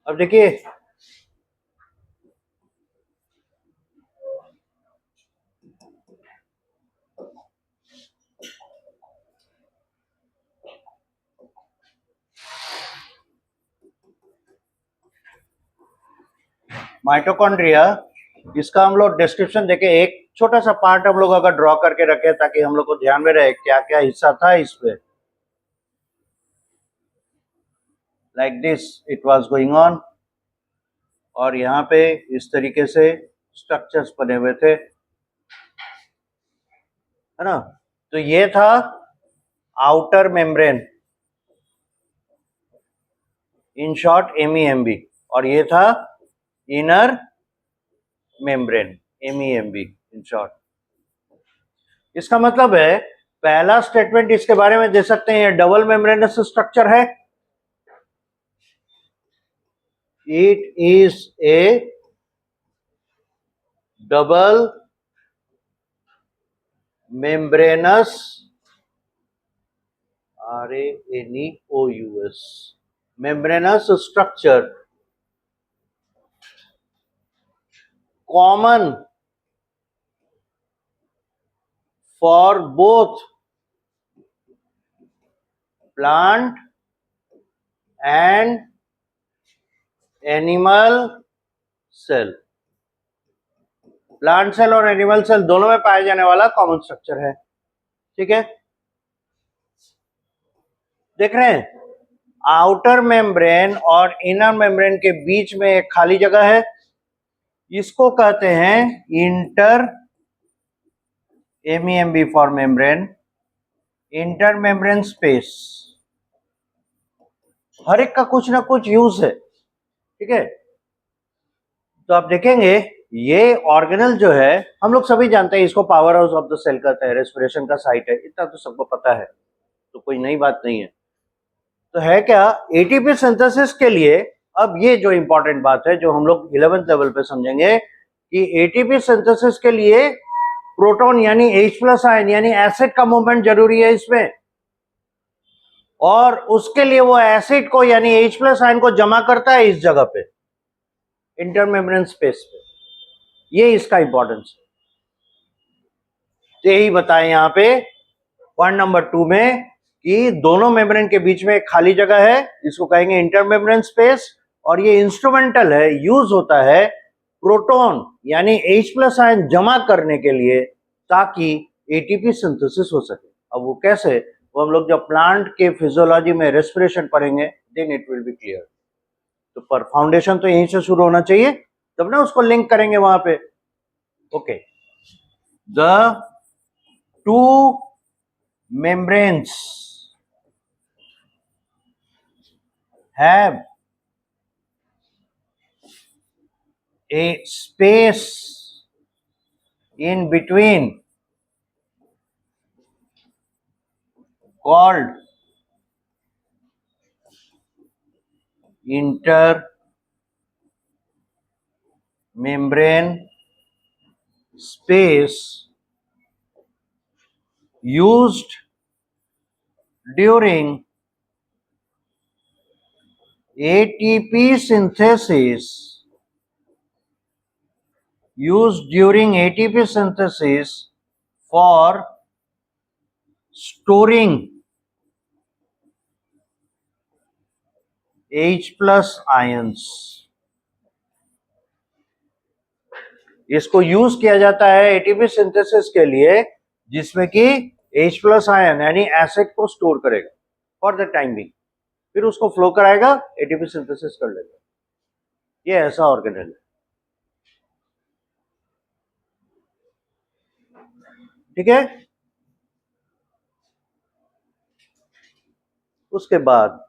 अब देखिए माइटोकॉन्ड्रिया, इसका हम लोग डिस्क्रिप्शन देखे, एक छोटा सा पार्ट हम लोग अगर ड्रॉ करके रखे ताकि हम लोग को ध्यान में रहे क्या क्या हिस्सा था इस पे। Like this it was going on, और यहाँ पे इस तरीके से स्ट्रक्चर्स बने हुए थे, है ना। तो ये था आउटर मेम्ब्रेन, इन शॉर्ट एमईएमबी, और ये था इनर मेम्ब्रेन, एमईएमबी इन शॉर्ट। इसका मतलब है पहला स्टेटमेंट इसके बारे में दे सकते हैं, डबल मेम्ब्रेनस स्ट्रक्चर है, it is a double membranous, RANEOUS, membranous structure common for both plant and animal cell. Plant cell और एनिमल सेल दोनों में पाया जाने वाला कॉमन स्ट्रक्चर है, ठीक है। देख रहे हैं आउटर मेम्ब्रेन और इनर मेम्ब्रेन के बीच में एक खाली जगह है, इसको कहते हैं inter, MEMB for membrane, inter membrane space. हर एक का कुछ ना कुछ यूज है, ठीक है। तो आप देखेंगे ये ऑर्गेनल जो है, हम लोग सभी जानते हैं इसको power house of the cell कहते हैं, रेस्पिरेशन का साइट है, इतना तो सबको पता है, तो कोई नई बात नहीं है। तो है क्या, एटीपी सिंथेसिस के लिए, अब ये जो इंपॉर्टेंट बात है जो हम लोग 11th लेवल पे समझेंगे कि एटीपी सिंथेसिस के लिए प्रोटॉन यानी H+ आयन यानी एसिड का मूवमेंट जरूरी है इसमें, और उसके लिए वो एसिड को यानी H+ आयन को जमा करता है इस जगह पे, इंटरमेम्ब्रेन स्पेस पे। ये इसका इंपॉर्टेंस है, तो यही बताएं यहाँ पे पॉइंट नंबर 2 में कि दोनों मेम्ब्रेन के बीच में एक खाली जगह है, इसको कहेंगे इंटरमेम्ब्रेन स्पेस, और ये इंस्ट्रूमेंटल है, यूज होता है प्रोटॉन यानी H+ आयन जमा करने के लिए ताकि एटीपी सिंथेसिस हो सके। अब वो कैसे, वो हम लोग जब प्लांट के फिजियोलॉजी में रेस्पिरेशन पढ़ेंगे then it will be clear. तो पर फाउंडेशन तो यहीं से शुरू होना चाहिए, तब ना उसको लिंक करेंगे वहां पे। Okay, the two membranes have a space in between called intermembrane space used during ATP synthesis, for storing H+ ions। इसको यूज किया जाता है एटीपी सिंथेसिस के लिए जिसमें कि H+ आयन यानी एसिड को स्टोर करेगा फॉर द टाइम बिंग, फिर उसको फ्लो कराएगा, एटीपी सिंथेसिस कर लेगा। ये ऐसा ऑर्गेनल है, ठीक है। उसके बाद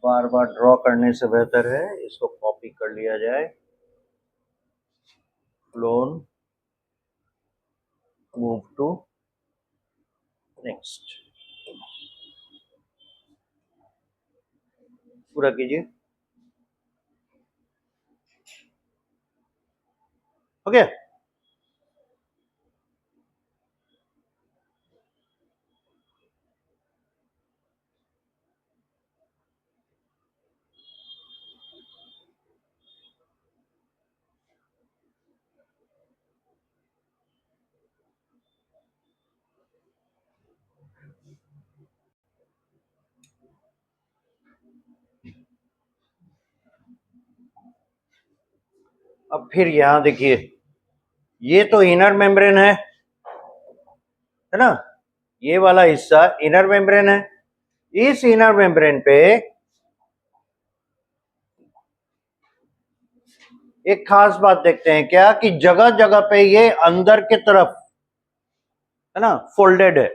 बार बार ड्रॉ करने से बेहतर है इसको कॉपी कर लिया जाए, क्लोन, मूव टू नेक्स्ट, पूरा कीजिए। ओके, अब फिर यहां देखिए, ये तो इनर मेम्ब्रेन है ना, ये वाला हिस्सा इनर मेम्ब्रेन है। इस इनर मेम्ब्रेन पे एक खास बात देखते हैं क्या, कि जगह जगह पे ये अंदर के तरफ है ना फोल्डेड है,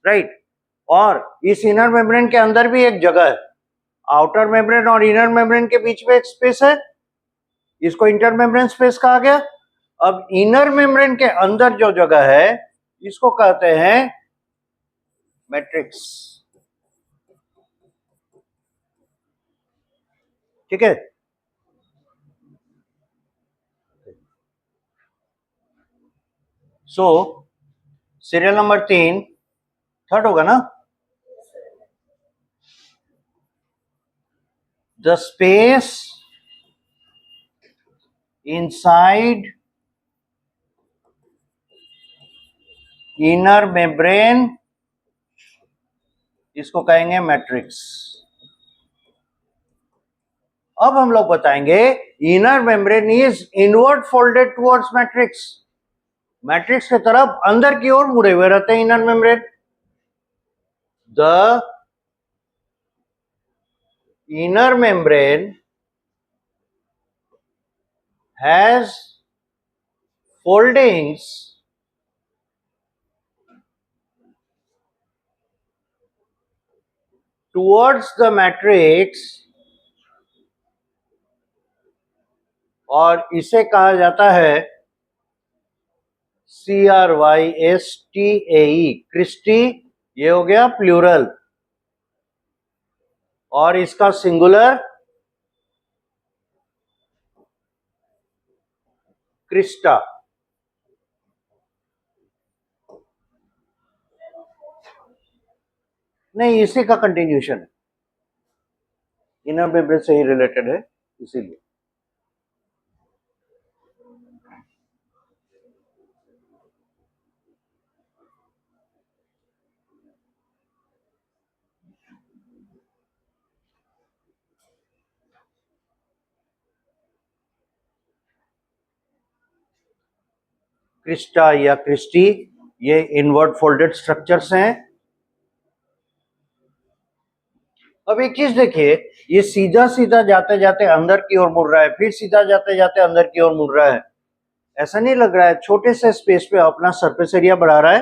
राइट। और इस इनर मेम्ब्रेन के अंदर भी एक जगह है, आउटर मेम्ब्रेन और इनर मेम्ब्रेन के बीच में एक स्पेस है, इसको इंटर मेम्ब्रेन स्पेस कहा गया। अब इनर मेम्ब्रेन के अंदर जो जगह है इसको कहते हैं मैट्रिक्स, ठीक है। सो सीरियल नंबर 3 थर्ड होगा ना, the space inside inner membrane, इसको कहेंगे मैट्रिक्स। अब हम लोग बताएंगे inner membrane is inward folded towards matrix, matrix की तरफ अंदर की ओर मुड़े हुए रहते हैं inner membrane. The inner membrane has foldings towards the matrix, और इसे कहा जाता है CRYSTAE, क्रिस्टी। ये हो गया प्लूरल, और इसका सिंगुलर क्रिस्टा। नहीं, इसी का कंटिन्यूशन है, इनर मेम्ब्रेन से ही रिलेटेड है, इसीलिए। क्रिस्टा या क्रिस्टी, ये इनवर्ड फोल्डेड स्ट्रक्चर्स हैं। अब एक चीज देखिए, ये सीधा सीधा जाते जाते अंदर की ओर मुड़ रहा है, फिर सीधा जाते जाते अंदर की ओर मुड़ रहा है। ऐसा नहीं लग रहा है छोटे से स्पेस पे अपना सरफेस एरिया बढ़ा रहा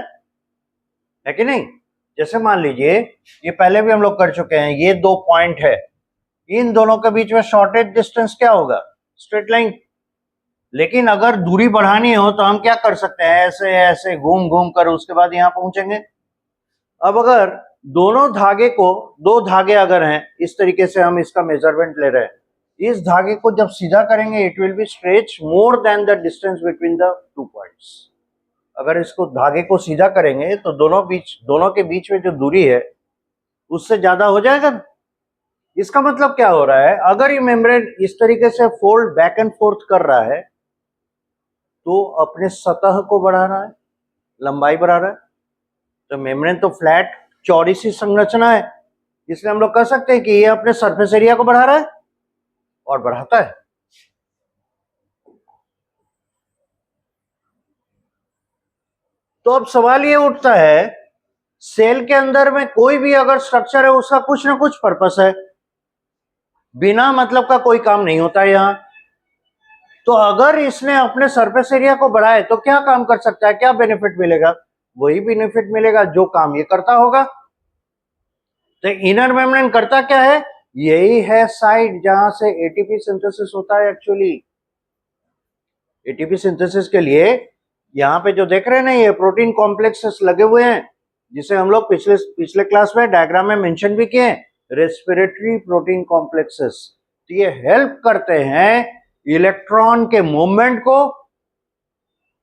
है कि नहीं? जैसे मान लीजिए, ये पहले भी हम लोग कर चुके हैं, ये 2 पॉइंट है, इन दोनों के बीच में शॉर्टेज डिस्टेंस क्या होगा? Straight line. लेकिन अगर दूरी बढ़ानी हो तो हम क्या कर सकते हैं, ऐसे ऐसे घूम घूम कर उसके बाद यहां पहुंचेंगे। अब अगर दोनों धागे को, 2 धागे अगर हैं, इस तरीके से हम इसका मेजरमेंट ले रहे हैं, इस धागे को जब सीधा करेंगे it will B stretch more than the distance between the 2 points. अगर इसको धागे को सीधा करेंगे तो दोनों के बीच में जो दूरी है उससे ज्यादा हो जाएगा। इसका मतलब क्या हो रहा है, अगर ये मेम्ब्रेन इस तरीके से फोल्ड बैक एंड फोर्थ कर रहा है तो अपने सतह को बढ़ा रहा है, लंबाई बढ़ा रहा है। तो मेम्ब्रेन तो फ्लैट चौड़ी सी संरचना है, इसलिए हम लोग कह सकते हैं कि ये अपने सरफेस एरिया को बढ़ा रहा है और बढ़ाता है। तो अब सवाल ये उठता है, सेल के अंदर में कोई भी अगर स्ट्रक्चर है उसका कुछ ना कुछ पर्पस है, बिना मतलब का कोई काम नहीं होता है यहां। तो अगर इसने अपने सरफेस एरिया को बढ़ाए तो क्या काम कर सकता है, क्या बेनिफिट मिलेगा? वही बेनिफिट मिलेगा जो काम ये करता होगा। तो इनर मेम्ब्रेन करता क्या है, यही है साइड जहां से एटीपी सिंथेसिस होता है। एक्चुअली एटीपी सिंथेसिस के लिए यहां पे जो देख रहे हैं ना, ये प्रोटीन कॉम्प्लेक्सेस लगे हुए हैं, जिसे हम लोग पिछले क्लास में डायग्राम में मेंशन भी किए, रेस्पिरेटरी प्रोटीन कॉम्प्लेक्सेस। तो ये हेल्प करते हैं इलेक्ट्रॉन के मूवमेंट को,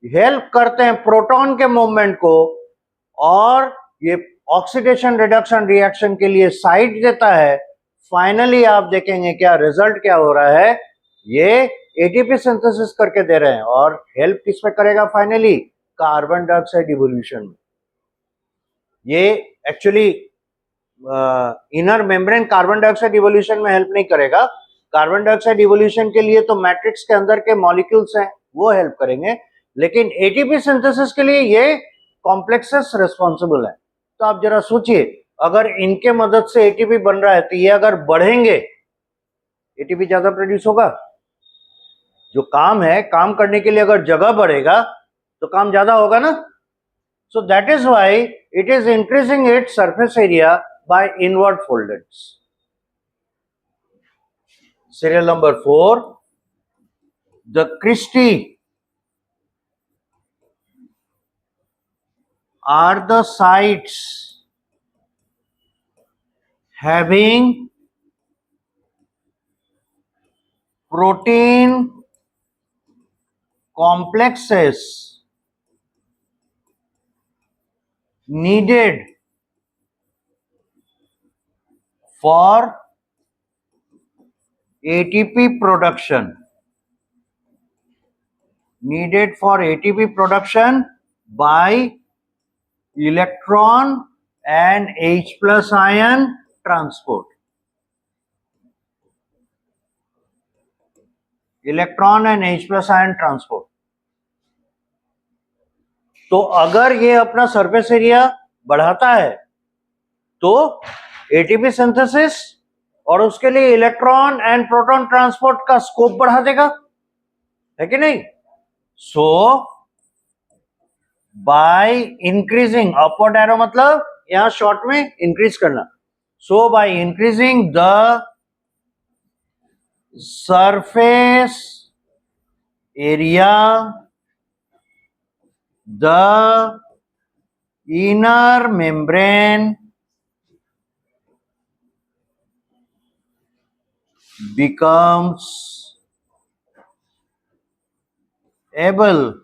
हेल्प करते हैं प्रोटॉन के मूवमेंट को, और ये ऑक्सीडेशन रिडक्शन रिएक्शन के लिए साइट देता है। फाइनली आप देखेंगे क्या रिजल्ट क्या हो रहा है, ये एटीपी सिंथेसिस करके दे रहे हैं, और हेल्प किस में करेगा फाइनली? कार्बन डाइऑक्साइड इवोल्यूशन में। ये actually inner membrane carbon dioxide evolution में हेल्प नहीं करेगा। कार्बन डाइऑक्साइड इवोल्यूशन के लिए तो मैट्रिक्स के अंदर के मॉलिक्यूल्स हैं वो हेल्प करेंगे, लेकिन एटीपी सिंथेसिस के लिए ये कॉम्प्लेक्सेस रिस्पॉन्सिबल है। तो आप जरा सोचिए, अगर इनके मदद से एटीपी बन रहा है तो ये अगर बढ़ेंगे एटीपी ज्यादा प्रोड्यूस होगा। जो काम है, काम करने के लिए अगर जगह बढ़ेगा तो काम ज्यादा होगा ना। So that is why it is increasing its surface area by inward foldeds. Serial number 4, the cristae are the sites having protein complexes needed for ATP production. Needed for ATP production by electron and H plus ion transport. Electron and H plus ion transport. तो अगर ये अपना surface area बढ़ाता है तो ATP synthesis और उसके लिए इलेक्ट्रॉन एंड प्रोटॉन ट्रांसपोर्ट का स्कोप बढ़ा देगा, है कि नहीं। So by increasing, upward arrow मतलब यहां शॉर्ट में इंक्रीज करना। So by increasing the surface area, the inner membrane becomes able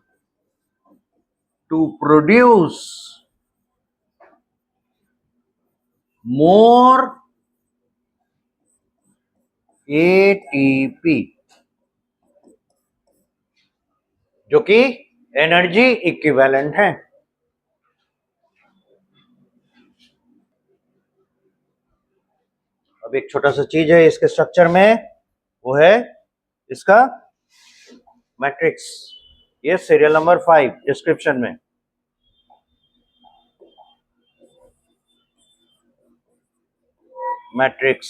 to produce more ATP, जो कि एनर्जी इक्विवेलेंट है। अब एक छोटा सा चीज है इसके स्ट्रक्चर में, वो है इसका मैट्रिक्स। ये सीरियल नंबर 5 डिस्क्रिप्शन में। मैट्रिक्स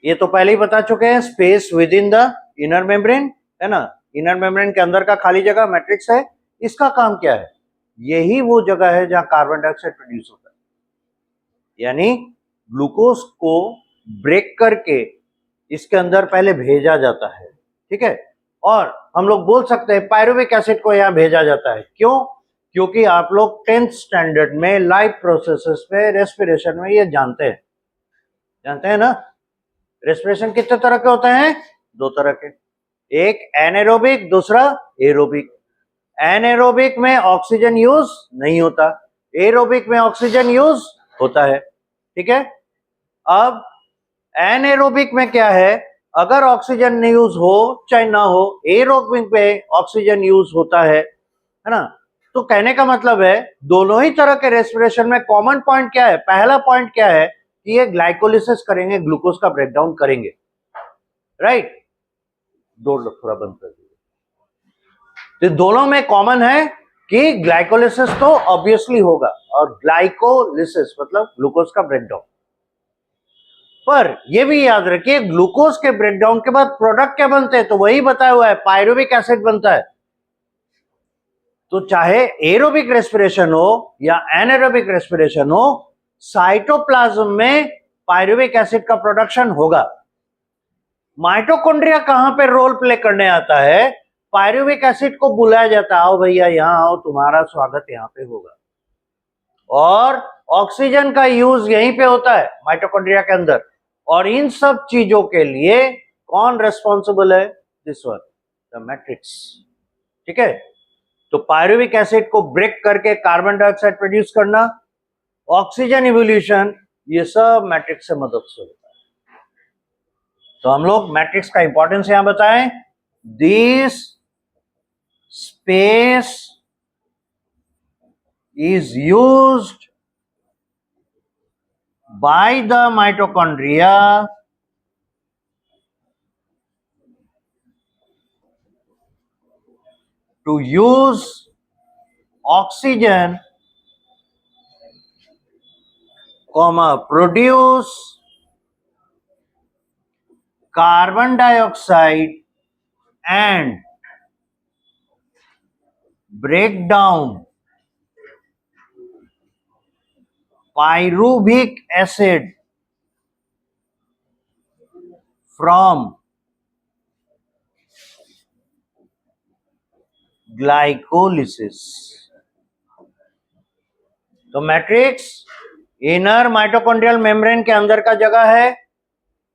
ये तो पहले ही बता चुके हैं, space with in the inner membrane, है ना। इनर मेम्ब्रेन के अंदर का खाली जगह मैट्रिक्स है। इसका काम क्या है, यही वो जगह है जहां कार्बन डाइऑक्साइड प्रोड्यूस होता है। यानी ग्लूकोज को ब्रेक करके इसके अंदर पहले भेजा जाता है, ठीक है। और हम लोग बोल सकते हैं पायरुविक एसिड को यहां भेजा जाता है। क्यों? क्योंकि आप लोग 10th स्टैंडर्ड में लाइफ प्रोसेसेस में रेस्पिरेशन में ये जानते हैं ना। रेस्पिरेशन कितने तरह के होते हैं? 2 तरह के, एक एनाएरोबिक, दूसरा एरोबिक। एनाएरोबिक में ऑक्सीजन यूज नहीं होता, एरोबिक में ऑक्सीजन यूज होता है, ठीक है। अब एनाएरोबिक में क्या है, अगर ऑक्सीजन यूज हो चाहे ना हो, एरोबिक में ऑक्सीजन यूज होता है ना। तो कहने का मतलब है दोनों ही तरह के रेस्पिरेशन में कॉमन पॉइंट क्या है? पहला पॉइंट क्या है कि ये ग्लाइकोलिसिस करेंगे, ग्लूकोज का ब्रेकडाउन करेंगे, राइट। डोर थोड़ा बंद कर दीजिए। तो दोनों में कॉमन है कि ग्लाइकोलिसिस तो ऑब्वियसली होगा, और ग्लाइकोलिसिस मतलब ग्लूकोज का ब्रेकडाउन। पर यह भी याद रखिए ग्लूकोज के ब्रेकडाउन के बाद प्रोडक्ट क्या बनते हैं, तो वही बताया हुआ है, पायरुविक एसिड बनता है। तो चाहे एरोबिक रेस्पिरेशन हो या एनाएरोबिक रेस्पिरेशन हो, साइटोप्लाज्म में पायरुविक एसिड का प्रोडक्शन होगा। माइटोकॉन्ड्रिया कहां पे रोल प्ले करने आता है? पायरुविक एसिड को बुलाया जाता है, आओ भैया यहां आओ, तुम्हारा स्वागत यहां पे होगा। और ऑक्सीजन का यूज यहीं पे होता है माइटोकॉन्ड्रिया के अंदर। और इन सब चीजों के लिए कौन रेस्पॉन्सिबल है? दिस वन, द मैट्रिक्स, ठीक है। तो पायरुविक एसिड को ब्रेक करके कार्बन डाइऑक्साइड प्रोड्यूस करना, ऑक्सीजन इवोल्यूशन, ये सब मैट्रिक्स से मदद से होता है। तो हम लोग मैट्रिक्स का इंपॉर्टेंस यहां बताएं। This space is used by the mitochondria to use oxygen, produce carbon dioxide and break down pyruvic acid from glycolysis. तो मैट्रिक्स इनर माइटोकॉन्ड्रियल मेम्ब्रेन के अंदर का जगह है,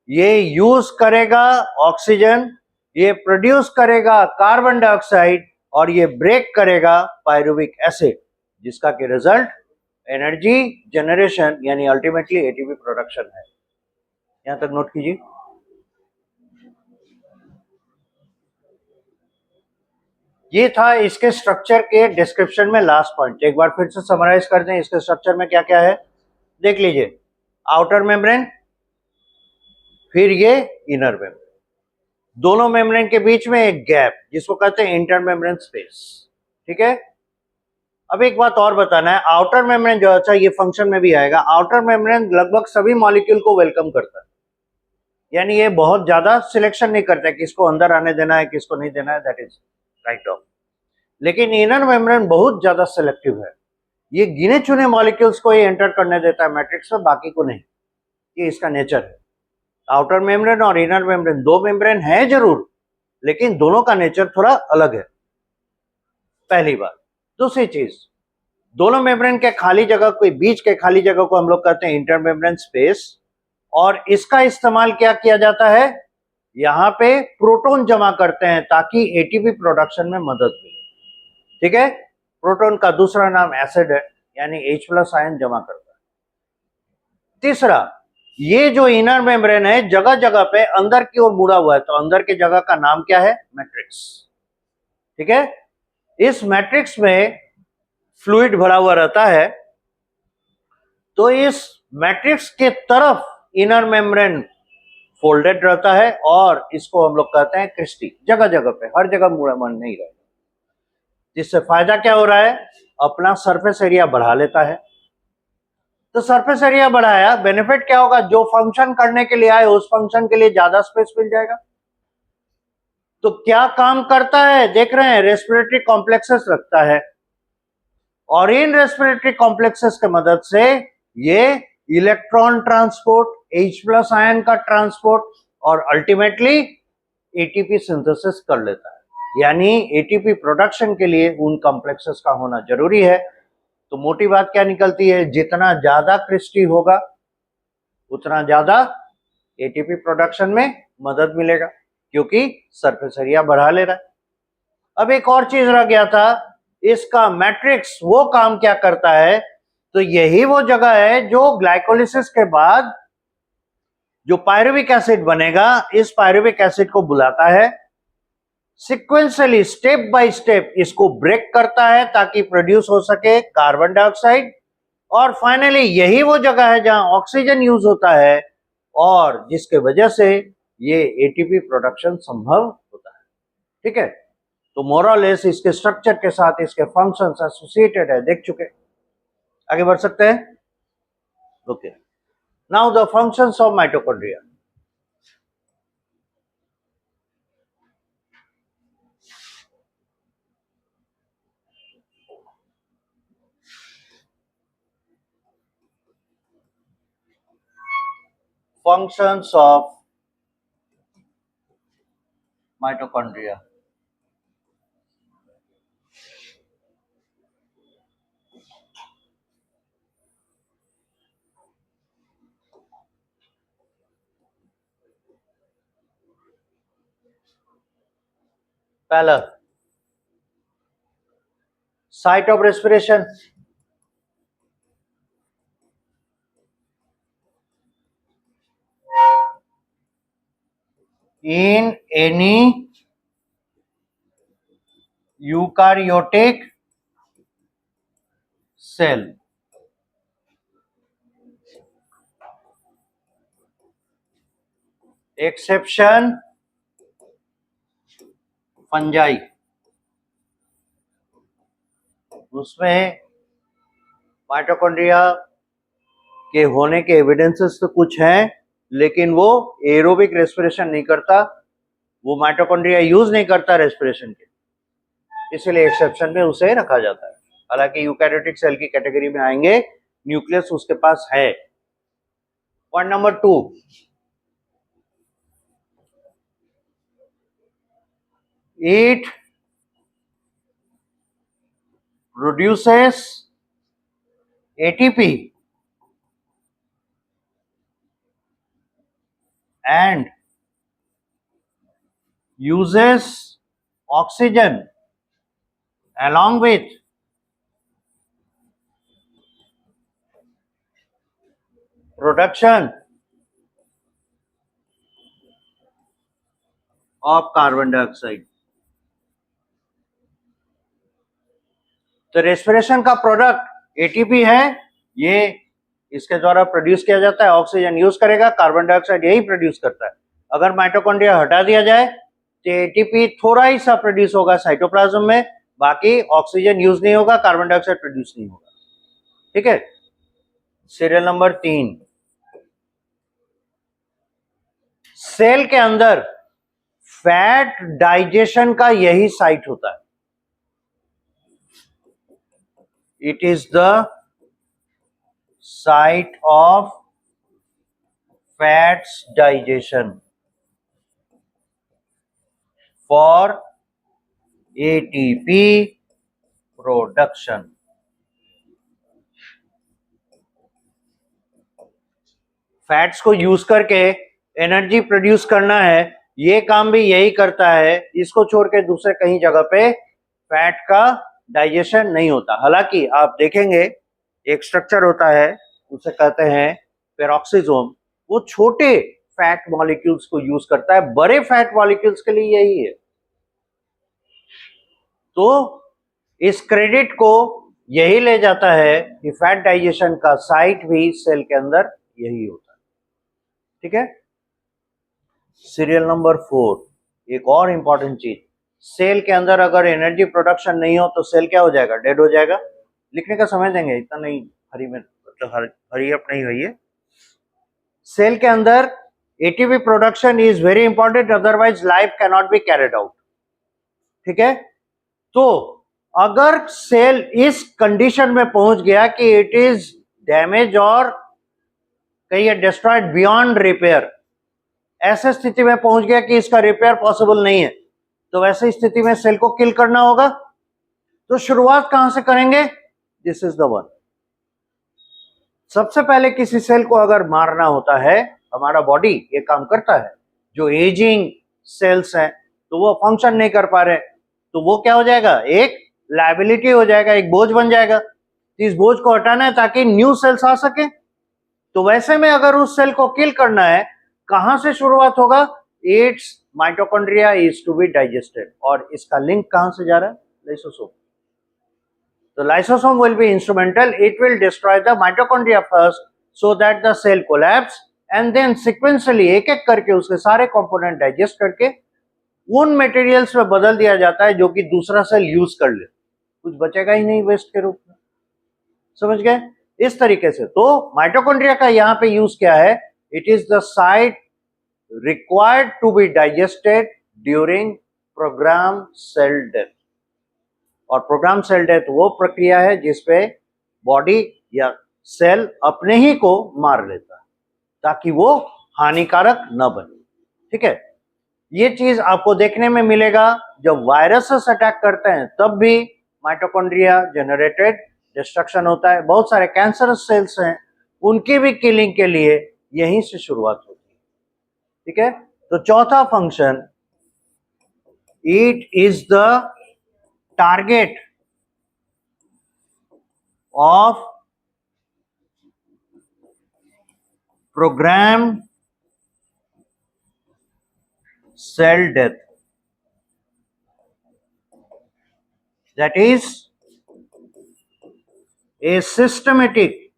ये यूज करेगा ऑक्सीजन, ये प्रोड्यूस करेगा कार्बन डाइऑक्साइड और ये ब्रेक करेगा पायरुविक एसिड, जिसका कि रिजल्ट एनर्जी जनरेशन यानी अल्टीमेटली एटीपी प्रोडक्शन है। यहां तक नोट कीजिए। ये था इसके स्ट्रक्चर के डिस्क्रिप्शन में लास्ट पॉइंट। एक बार फिर से समराइज कर दें, इसके स्ट्रक्चर में क्या क्या है देख लीजिए। आउटर मेम्ब्रेन, फिर ये इनर मेम्ब्रेन, दोनों मेम्ब्रेन के बीच में एक गैप जिसको कहते हैं इंटर मेम्ब्रेन स्पेस। ठीक है, अब एक बात और बताना है, आउटर मेम्ब्रेन जो अच्छा ये फंक्शन में भी आएगा, आउटर मेम्ब्रेन लगभग सभी मॉलिक्यूल को वेलकम करता है, यानी ये बहुत ज्यादा सिलेक्शन नहीं करता है किसको अंदर आने देना है किसको नहीं देना है, दैट इज राइट ऑफ। लेकिन इनर मेम्ब्रेन बहुत ज्यादा सिलेक्टिव है, ये गिने चुने मॉलिक्यूल्स को ये एंटर करने देता है मैट्रिक्स में, बाकी को नहीं, ये इसका नेचर है। आउटर मेम्ब्रेन और इनर मेम्ब्रेन दो मेम्ब्रेन है जरूर, लेकिन दोनों का नेचर थोड़ा अलग है, पहली बात। दूसरी चीज, दोनों मेम्ब्रेन के खाली जगह को, बीच के खाली जगह को हम लोग कहते हैं इंटर मेम्ब्रेन स्पेस, और इसका इस्तेमाल क्या किया जाता है, यहां पे प्रोटॉन जमा करते हैं ताकि एटीपी प्रोडक्शन में मदद मिले। ठीक है, प्रोटॉन का दूसरा नाम एसिड है, यानी H+ आयन जमा करता है। तीसरा, ये जो इनर मेम्ब्रेन है जगह जगह पे अंदर की ओर मुड़ा हुआ है, तो अंदर की जगह का नाम क्या है, मैट्रिक्स। ठीक है, इस मैट्रिक्स में फ्लूइड भरा हुआ रहता है, तो इस मैट्रिक्स के तरफ इनर मेम्ब्रेन फोल्डेड रहता है और इसको हम लोग कहते हैं क्रिस्टी। जगह जगह पे, हर जगह मुड़ा मन नहीं रहता। जिससे फायदा क्या हो रहा है, अपना सरफेस एरिया बढ़ा लेता है। तो सरफेस एरिया बढ़ाया, बेनिफिट क्या होगा, जो फंक्शन करने के लिए आए उस फंक्शन के लिए ज्यादा स्पेस मिल जाएगा। तो क्या काम करता है देख रहे हैं, रेस्पिरेटरी कॉम्प्लेक्सेस रखता है, और इन रेस्पिरेटरी कॉम्प्लेक्सेस की मदद से ये इलेक्ट्रॉन ट्रांसपोर्ट, H+ आयन का ट्रांसपोर्ट और अल्टीमेटली एटीपी सिंथेसिस कर लेता है। यानी एटीपी प्रोडक्शन के लिए उन कॉम्प्लेक्सेस का होना जरूरी है। तो मोटी बात क्या निकलती है, जितना ज्यादा क्रिस्टी होगा उतना ज्यादा एटीपी प्रोडक्शन में मदद मिलेगा, क्योंकि सरफेस एरिया बढ़ा ले रहा है। अब एक और चीज रह गया था, इसका मैट्रिक्स वो काम क्या करता है, तो यही वो जगह है जो ग्लाइकोलिसिस के बाद जो पायरुविक एसिड बनेगा, इस पायरुविक एसिड को बुलाता है, सिक्वेंशियली स्टेप बाय स्टेप इसको ब्रेक करता है ताकि प्रोड्यूस हो सके कार्बन डाइऑक्साइड, और फाइनली यही वो जगह है जहां ऑक्सीजन यूज होता है और जिसके वजह से ये एटीपी प्रोडक्शन संभव होता है। ठीक है, तो मोरलेस इसके स्ट्रक्चर के साथ इसके फंक्शंस एसोसिएटेड है, देख चुके। आगे बढ़ सकते हैं। Okay, now the functions of mitochondria. Functions of mitochondria. पहला, site of respiration. In any eukaryotic cell. Exception fungi. उसमें माइटोकॉन्ड्रिया के होने के एविडेंसेस तो कुछ हैं, लेकिन वो एरोबिक रेस्पिरेशन नहीं करता, वो माइटोकॉन्ड्रिया यूज नहीं करता रेस्पिरेशन के, इसलिए एक्सेप्शन में उसे रखा जाता है। हालांकि यूकैरियोटिक सेल की कैटेगरी में आएंगे, न्यूक्लियस उसके पास है। Point number 2, it produces ATP and uses oxygen along with production of carbon dioxide. तो रेस्पिरेशन का प्रोडक्ट एटीपी है, ये इसके द्वारा प्रोड्यूस किया जाता है, ऑक्सीजन यूज करेगा, कार्बन डाइऑक्साइड यही प्रोड्यूस करता है। अगर माइटोकॉन्ड्रिया हटा दिया जाए तो एटीपी थोड़ा ही सा प्रोड्यूस होगा साइटोप्लाज्म में, बाकी ऑक्सीजन यूज नहीं होगा, कार्बन डाइऑक्साइड प्रोड्यूस नहीं होगा। ठीक है। सीरियल नंबर 3, सेल के अंदर फैट डाइजेशन का यही साइट होता है। It is the site of fats digestion for ATP production. Fats को यूज करके एनर्जी प्रोड्यूस करना है, ये काम भी यही करता है, इसको छोड़ के दूसरे कहीं जगह पे फैट का डाइजेशन नहीं होता। हालांकि आप देखेंगे एक स्ट्रक्चर होता है, उसे कहते हैं पेरोक्सिसोम, वो छोटे फैट मॉलिक्यूल्स को यूज करता है, बड़े फैट मॉलिक्यूल्स के लिए यही है। तो इस क्रेडिट को यही ले जाता है कि फैट डाइजेशन का साइट भी सेल के अंदर यही होता है। ठीक है। सीरियल नंबर 4, एक और इंपॉर्टेंट चीज, सेल के अंदर अगर एनर्जी प्रोडक्शन नहीं हो तो सेल क्या हो जाएगा? डेड हो जाएगा। लिखने का समय देंगे, इतना नहीं हरी में, मतलब हरी अप नहीं हुई है। सेल के अंदर ATP production is very important, otherwise life can not be carried out. ठीक है। तो अगर सेल इस कंडीशन में पहुंच गया कि इट इज डैमेज और कहीं डिस्ट्रॉयड बियॉन्ड रिपेयर, ऐसे स्थिति में पहुंच गया कि इसका रिपेयर पॉसिबल नहीं है, तो वैसे स्थिति में सेल को किल करना होगा। तो शुरुआत कहां से करेंगे? This is the one. सबसे पहले किसी सेल को अगर मारना होता है, हमारा बॉडी ये काम करता है, जो एजिंग सेल्स हैं तो वो फंक्शन नहीं कर पा रहे, तो वो क्या हो जाएगा? एक लायबिलिटी हो जाएगा, एक बोझ बन जाएगा। इस बोझ को हटाना है ताकि न्यू सेल्स आ सके। तो वैसे में अगर उस सेल को किल करना है, कहां से शुरुआत होगा? It's mitochondria is to be digested. और इसका लिंक कहां से जा रहा है? लाइसोसोम। तो lysosome will be instrumental. It will destroy the mitochondria first so that the cell collapse and then sequentially एक एक करके उसके सारे कंपोनेंट डाइजेस्ट करके उन मटेरियल्स में बदल दिया जाता है जो कि दूसरा सेल यूज कर ले, कुछ बचेगा ही नहीं वेस्ट के रूप में। समझ गए? इस तरीके से तो माइटोकॉन्ड्रिया का यहाँ पे यूज क्या है? It is the site required to be digested during program cell death. और प्रोग्राम सेल डेथ वो प्रक्रिया है जिसपे बॉडी या सेल अपने ही को मार लेता है ताकि वो हानिकारक न बने। ठीक है। ये चीज आपको देखने में मिलेगा जब वायरसेस अटैक करते हैं, तब भी माइटोकॉन्ड्रिया जनरेटेड डिस्ट्रक्शन होता है। बहुत सारे कैंसरस सेल्स हैं, उनकी भी किलिंग के लिए यहीं से शुरुआत होती है। ठीक है। तो चौथा function, it is the target of programmed cell death, that is a systematic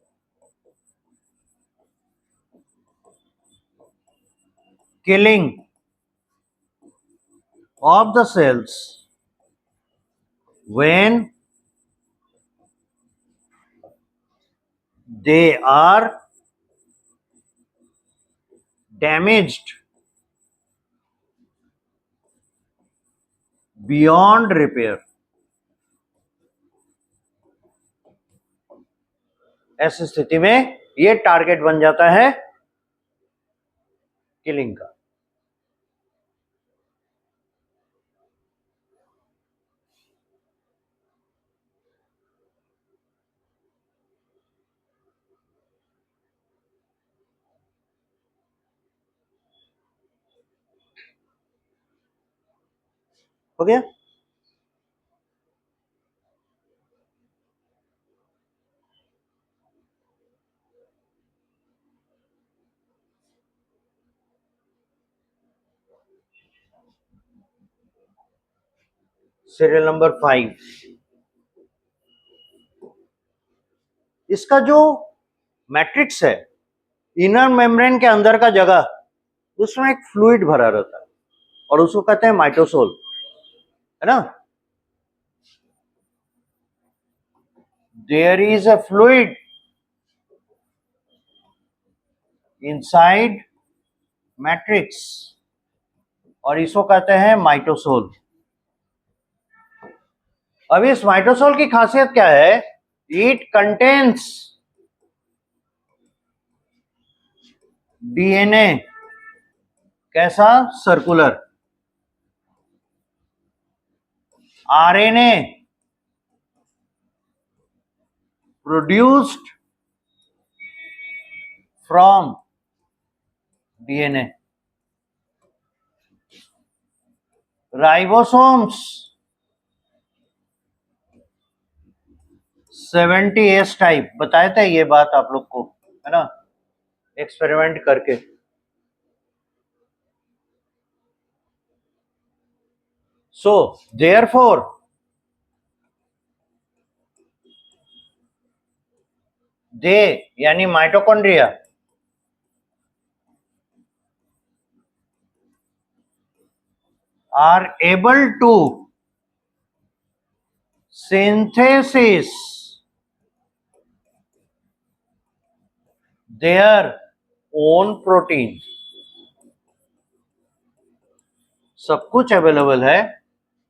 killing of the cells when they are damaged beyond repair. ऐसी स्थिति में ये टारगेट बन जाता है किलिंग का. हो गया. Serial number 5. इसका जो मैट्रिक्स है, इनर मेम्ब्रेन के अंदर का जगह, उसमें एक फ्लूइड भरा रहता है और उसको कहते हैं माइटोसोल, है ना. There is a fluid inside matrix और इसको कहते हैं माइटोसोल. अब इस माइटोसोल की खासियत क्या है? It contains DNA. कैसा? Circular. RNA produced from DNA. Ribosomes 70S type. बताए थे ये बात आप लोग को, है ना, एक्सपेरिमेंट करके. सो देयरफॉर दे यानी mitochondria are able to synthesis their own protein. सब कुछ अवेलेबल है.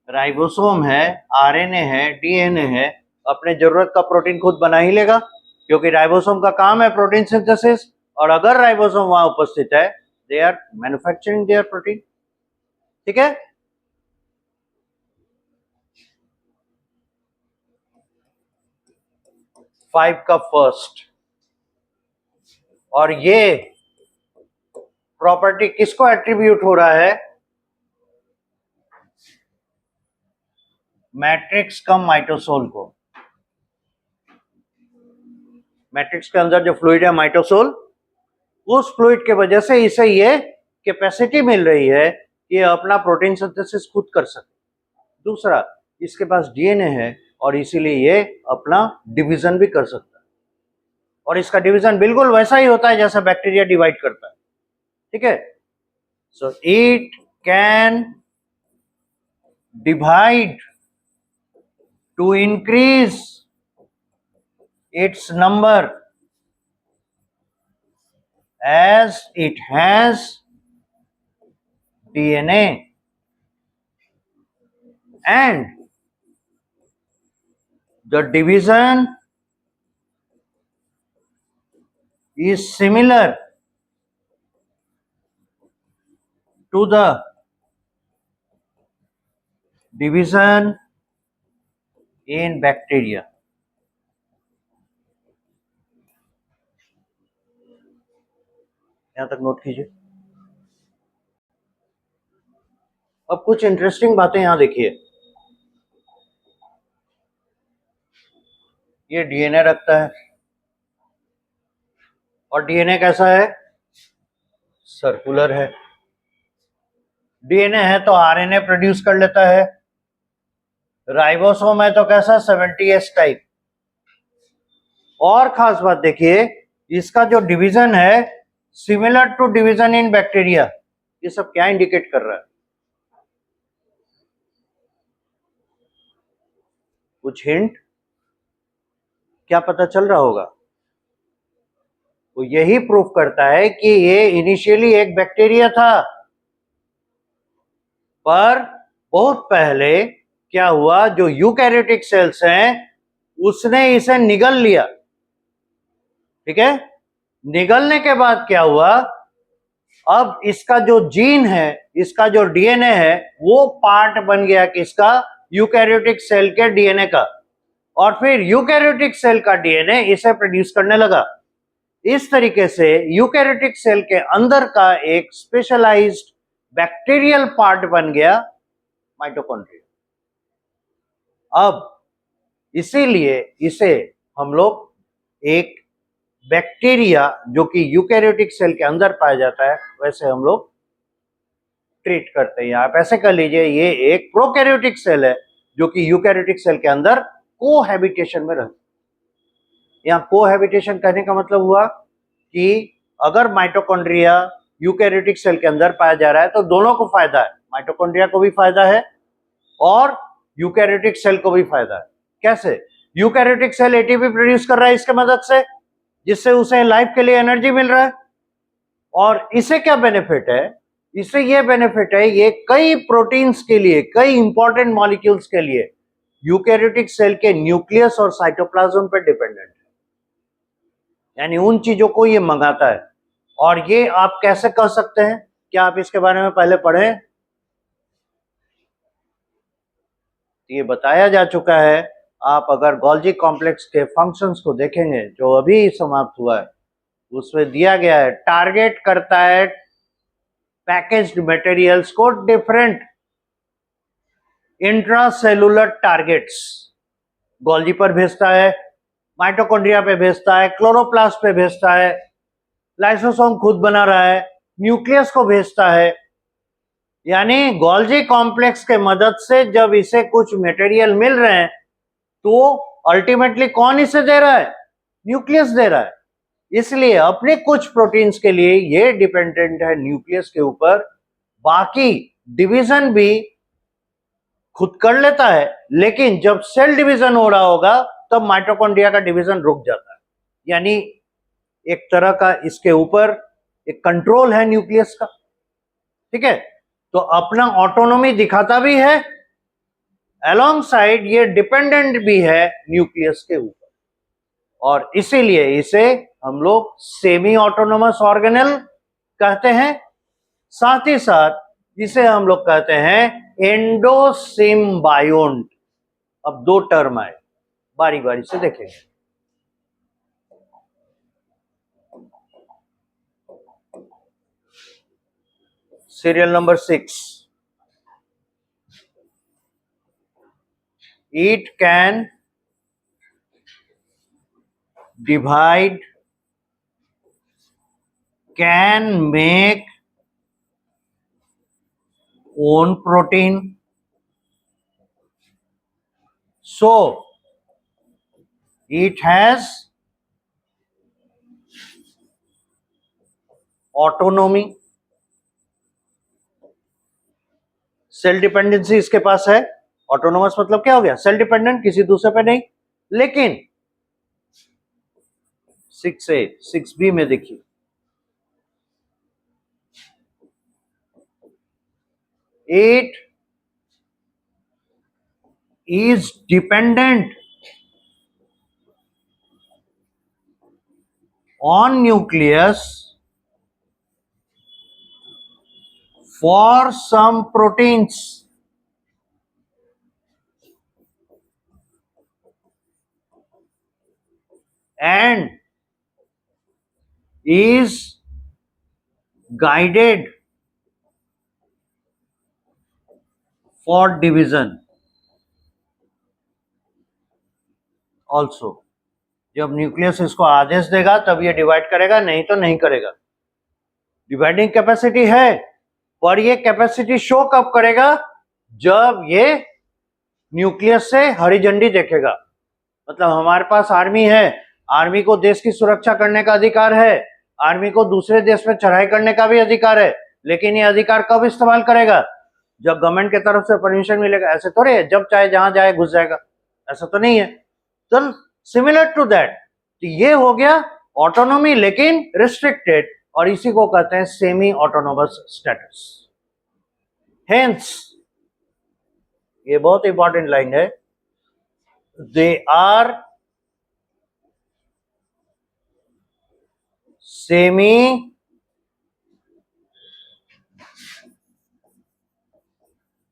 राइबोसोम है, आरएनए है, डीएनए है. अपने जरूरत का प्रोटीन खुद बना ही लेगा क्योंकि राइबोसोम का काम है प्रोटीन सिंथेसिस. और अगर राइबोसोम वहां उपस्थित है, they are manufacturing their protein. ठीक है. फाइव का फर्स्ट. और ये प्रॉपर्टी किसको एट्रीब्यूट हो रहा है? मैट्रिक्स कम माइटोसोल को. मैट्रिक्स के अंदर जो फ्लूइड है माइटोसोल, उस फ्लूइड के वजह से इसे ये कैपेसिटी मिल रही है कि ये अपना प्रोटीन सिंथेसिस खुद कर सके. दूसरा, इसके पास डीएनए है और इसीलिए ये अपना डिवीजन भी कर सकता है. और इसका डिवीजन बिल्कुल वैसा ही होता है जैसा बैक्टीरिया डिवाइड करता है. ठीक है. So it can divide two increase its number as it has DNA and the division is similar to the division in bacteria. यहां तक नोट कीजिए. अब कुछ इंटरेस्टिंग बातें यहां देखिए. ये डीएनए रखता है और डीएनए कैसा है? सर्कुलर है. डीएनए है तो आरएनए प्रोड्यूस कर लेता है. राइबोसोम है तो कैसा? 70S type. और खास बात देखिए, इसका जो डिवीजन है similar to division in bacteria, ये सब क्या इंडिकेट कर रहा है? कुछ हिंट क्या पता चल रहा होगा? तो यही प्रूफ करता है कि ये इनिशियली एक बैक्टीरिया था, पर बहुत पहले क्या हुआ, जो यूकैरियोटिक सेल्स हैं उसने इसे निगल लिया। ठीक है, निगलने के बाद क्या हुआ, अब इसका जो जीन है, इसका जो डीएनए है, वो पार्ट बन गया किसका? यूकैरियोटिक सेल के डीएनए का, और फिर यूकैरियोटिक सेल का डीएनए इसे प्रोड्यूस करने लगा। इस तरीके से यूकैरियोटिक सेल के अंदर का एक स्पेशलाइज्ड बैक्टीरियल पार्ट बन गया माइटोकॉन्ड्रिया। अब इसीलिए इसे हम लोग एक बैक्टीरिया जो कि यूकैरियोटिक सेल के अंदर पाया जाता है वैसे हम लोग ट्रीट करते हैं। आप ऐसे कर लीजिए, ये एक प्रोकैरियोटिक सेल है जो कि यूकैरियोटिक सेल के अंदर कोहैबिटेशन में रहता है। यहाँ कोहैबिटेशन कहने का मतलब हुआ कि अगर माइटोकॉन्ड्रिया यूकैरियोटिक सेल के अंदर पाया जा रहा है तो दोनों को फायदा है, माइटोकॉन्ड्रिया को भी फायदा है और यूकैरियोटिक सेल को भी फायदा है। कैसे? यूकैरियोटिक सेल एटीपी प्रोड्यूस कर रहा है इसके मदद से, जिससे उसे लाइफ के लिए एनर्जी मिल रहा है। और इसे क्या बेनिफिट है? इससे ये बेनिफिट है, ये कई प्रोटीन्स के लिए, कई इंपॉर्टेंट मॉलिक्यूल्स के लिए यूकैरियोटिक सेल के न्यूक्लियस और साइटोप्लाज्म पर डिपेंडेंट है, यानी उन चीजों को ये मंगाता है। और ये आप कैसे कर सकते हैं? क्या आप इसके बारे में पहले पढ़े? ये बताया जा चुका है। आप अगर गोल्जी कॉम्प्लेक्स के फंक्शंस को देखेंगे जो अभी समाप्त हुआ है, उसमें दिया गया है, टारगेट करता है पैकेज्ड मटेरियल्स को डिफरेंट इंट्रासेलुलर टारगेट्स, गोल्जी पर भेजता है, माइटोकॉन्ड्रिया पे भेजता है, क्लोरोप्लास्ट पे भेजता है, लाइसोसोम खुद बना रहा है, न्यूक्लियस को भेजता है। यानी गोल्जी कॉम्प्लेक्स के मदद से जब इसे कुछ मटेरियल मिल रहे हैं तो अल्टीमेटली कौन इसे दे रहा है? न्यूक्लियस दे रहा है। इसलिए अपने कुछ प्रोटीन्स के लिए ये डिपेंडेंट है न्यूक्लियस के ऊपर, बाकी डिवीजन भी खुद कर लेता है, लेकिन जब सेल डिवीजन हो रहा होगा तब माइटोकॉन्ड्रिया का डिवीजन रुक जाता है। यानी एक तरह का इसके ऊपर एक कंट्रोल है न्यूक्लियस का। ठीक है, तो अपना ऑटोनॉमी दिखाता भी है, अलोंग साइड ये डिपेंडेंट भी है न्यूक्लियस के ऊपर, और इसीलिए इसे हम लोग सेमी ऑटोनोमस ऑर्गेनेल कहते हैं। साथ ही साथ इसे हम लोग कहते हैं एंडोसिम्बायोन्ट। अब दो टर्म आए, बारी बारी से देखेंगे। Serial number 6, it can divide, can make own protein, so it has autonomy। Cell dependency इसके पास है। ऑटोनोमस मतलब क्या हो गया? सेल डिपेंडेंट, किसी दूसरे पे नहीं। लेकिन 6A 6B में देखिए, it is dependent on nucleus for some proteins and is guided for division also। जब न्यूक्लियस इसको आदेश देगा तब ये डिवाइड करेगा, नहीं तो नहीं करेगा। डिवाइडिंग कैपेसिटी है, पर ये कैपेसिटी शो कब करेगा? जब ये न्यूक्लियस से हरी झंडी देखेगा। मतलब हमारे पास आर्मी है, आर्मी को देश की सुरक्षा करने का अधिकार है, आर्मी को दूसरे देश में चढ़ाई करने का भी अधिकार है, लेकिन ये अधिकार कब इस्तेमाल करेगा? जब गवर्नमेंट की तरफ से परमिशन मिलेगा। ऐसे थोड़े है जब चाहे जहां जाए घुस जाएगा, ऐसा तो नहीं है। तो सिमिलर टू दैट, तो ये हो गया ऑटोनॉमी लेकिन रिस्ट्रिक्टेड, और इसी को कहते हैं सेमी ऑटोनोमस स्टेटस। हेंस, ये बहुत इंपॉर्टेंट लाइन है, they are semi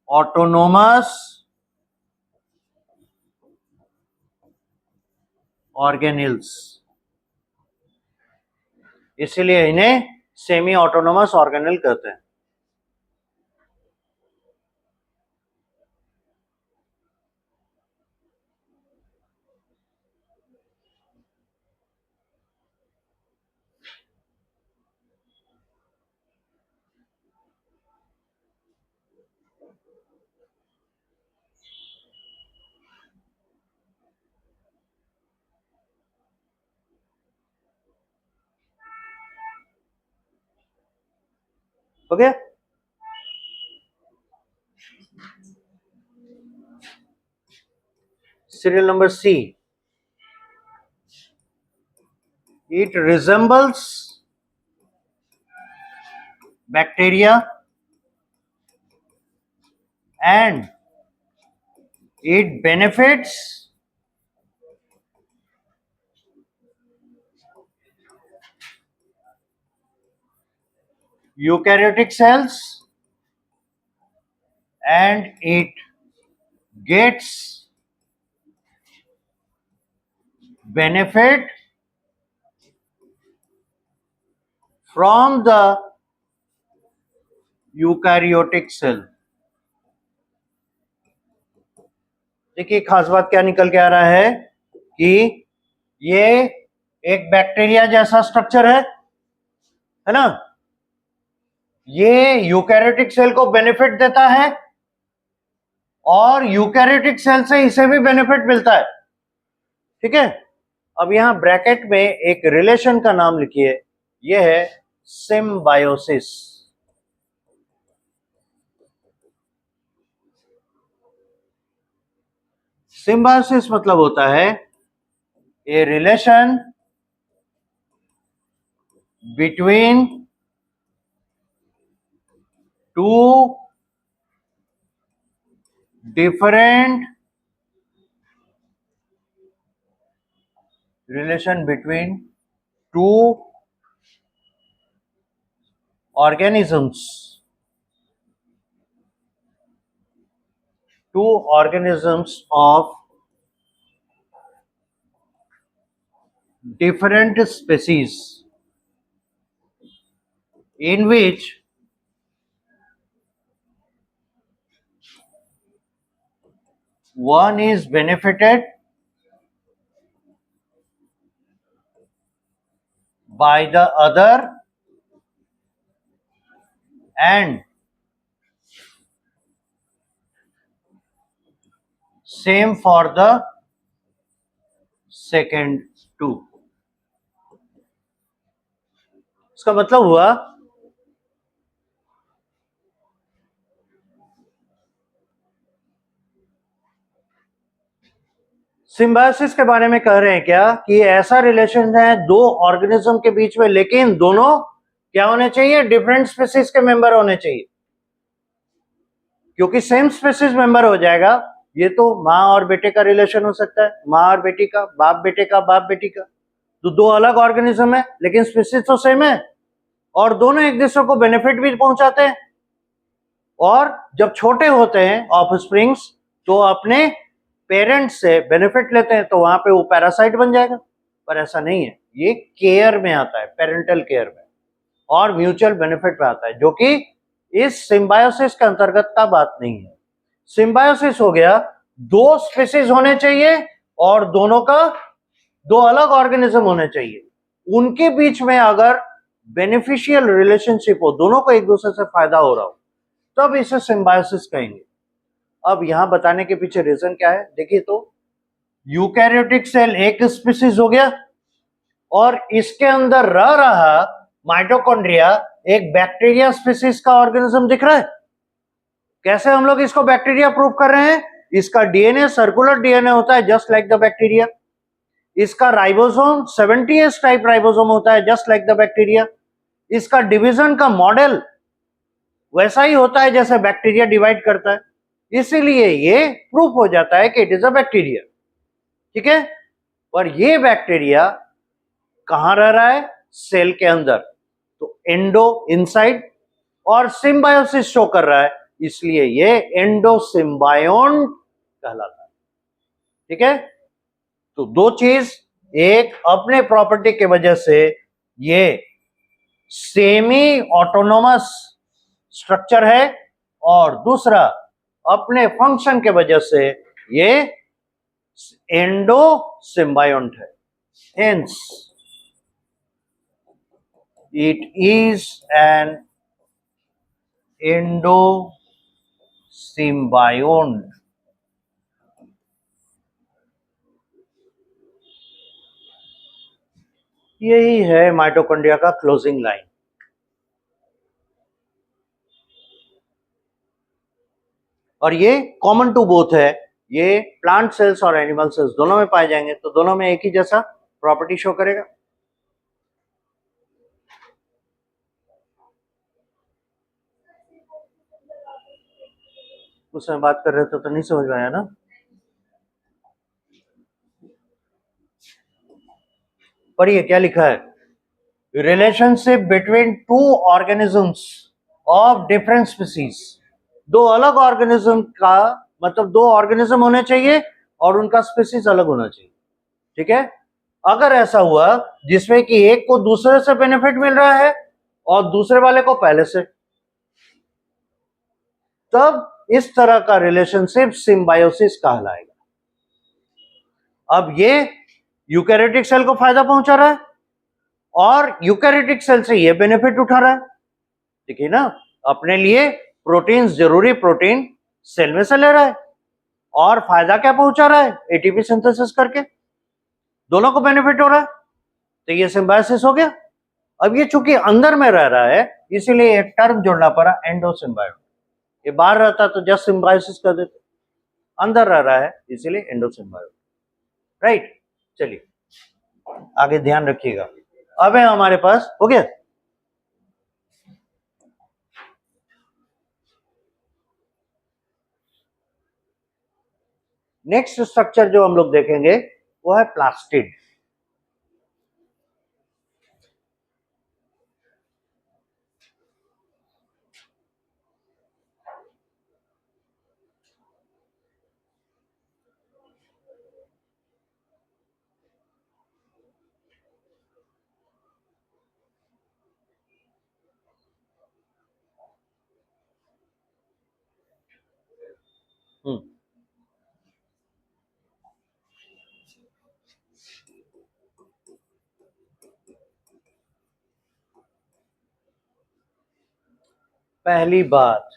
autonomous organelles, इसलिए इन्हें सेमी ऑटोनोमस ऑर्गेनिल कहते हैं। हो गया? Serial number C. It resembles bacteria and it benefits eukaryotic cells and it gets benefit from the eukaryotic cell। देखिए खास बात क्या निकल के आ रहा है कि ये एक बैक्टीरिया जैसा स्ट्रक्चर है ना, ये यूकैरियोटिक सेल को बेनिफिट देता है और यूकैरियोटिक सेल से इसे भी बेनिफिट मिलता है। ठीक है, अब यहां ब्रैकेट में एक रिलेशन का नाम लिखिए, यह है सिम्बायोसिस। सिम्बायोसिस मतलब होता है a relation between two different relation between two organisms, of different species in which one is benefited by the other and same for the second two। इसका मतलब हुआ सिम्बायोसिस के बारे में कह रहे हैं क्या कि ऐसा रिलेशन है दो ऑर्गेनिज्म के बीच में, लेकिन दोनों क्या होने चाहिए? डिफरेंट स्पीसीज के मेंबर होने चाहिए। क्योंकि सेम स्पीसीज मेंबर हो जाएगा, ये तो माँ और बेटे का रिलेशन हो सकता है, माँ और बेटी का, बाप बेटे का, बाप बेटी का। तो दो अलग ऑर्गेनिज्म है लेकिन स्पीसीज तो सेम है और दोनों एक दूसरे को बेनिफिट भी पहुंचाते हैं। और जब छोटे होते हैं ऑफस्प्रिंग्स तो अपने पेरेंट्स से बेनिफिट लेते हैं, तो वहां पे वो पैरासाइट बन जाएगा। पर ऐसा नहीं है, ये केयर में आता है, पेरेंटल केयर में, और म्यूचुअल बेनिफिट में आता है, जो कि इस सिम्बायोसिस के अंतर्गत का बात नहीं है। सिम्बायोसिस हो गया दो स्पीसीज होने चाहिए और दोनों का दो अलग ऑर्गेनिज्म होने चाहिए, उनके बीच में अगर बेनिफिशियल रिलेशनशिप हो, दोनों को एक दूसरे से फायदा हो रहा हो, तब इसे सिम्बायोसिस कहेंगे। अब यहां बताने के पीछे रीजन क्या है देखिए, तो यूकैरियोटिक सेल एक स्पीसीज हो गया और इसके अंदर रह रहा माइटोकॉन्ड्रिया एक बैक्टीरिया स्पीसीज का ऑर्गेनिज्म दिख रहा है। कैसे हम लोग इसको बैक्टीरिया प्रूव कर रहे हैं? इसका डीएनए सर्कुलर डीएनए होता है जस्ट लाइक द बैक्टीरिया। इसका राइबोसोम 70S टाइप राइबोसोम होता है जस्ट लाइक द बैक्टीरिया। इसका डिवीजन का मॉडल वैसा ही होता है जैसे बैक्टीरिया डिवाइड करता है, इसीलिए ये प्रूफ हो जाता है कि इट इज अ बैक्टीरिया। ठीक है, और ये बैक्टीरिया कहां रह रहा है? सेल के अंदर। तो एंडो इनसाइड और सिम्बायोसिस शो कर रहा है, इसलिए ये एंडोसिम्बायोन्ट कहलाता है। ठीक है, तो दो चीज, एक अपने प्रॉपर्टी के वजह से ये सेमी ऑटोनोमस स्ट्रक्चर है और दूसरा अपने फंक्शन के वजह से ये एंडोसिम्बायोन्ट है। Hence it is an endosymbiont. यही है माइटोकॉन्ड्रिया का क्लोजिंग लाइन। और ये कॉमन टू बोथ है, ये प्लांट सेल्स और एनिमल सेल्स दोनों में पाए जाएंगे, तो दोनों में एक ही जैसा प्रॉपर्टी शो करेगा। उसमें बात कर रहे थे तो नहीं समझ में आया ना? पढ़िए क्या लिखा है। Relationship between two organisms of different species. दो अलग ऑर्गेनिज्म का मतलब दो ऑर्गेनिज्म होने चाहिए और उनका स्पीसीज अलग होना चाहिए। ठीक है, अगर ऐसा हुआ जिसमें कि एक को दूसरे से बेनिफिट मिल रहा है और दूसरे वाले को पहले से, तब इस तरह का रिलेशनशिप सिम्बायोसिस कहलाएगा। अब ये यूकैरियोटिक सेल को फायदा पहुंचा रहा है और यूकैरियोटिक सेल से ये बेनिफिट उठा रहा है। ठीक है ना, अपने लिए प्रोटीन, जरूरी प्रोटीन सेल में से ले रहा है और फायदा क्या पहुंचा रहा है? एटीपी सिंथेसिस करके दोनों को बेनिफिट हो रहा है, तो ये सिम्बायोसिस हो गया। अब ये चूंकि अंदर में रह रहा है इसीलिए एक टर्म जोड़ना पड़ा, एंडोसिम्बायोट। ये बाहर रहता तो जस्ट सिम्बायोसिस कर देते, अंदर रह रहा है इसीलिए एंडोसिम्बायोट। राइट, चलिए आगे ध्यान रखिएगा। अब है हमारे पास, हो गया। नेक्स्ट स्ट्रक्चर जो हम लोग देखेंगे वो है प्लास्टिड। पहली बात,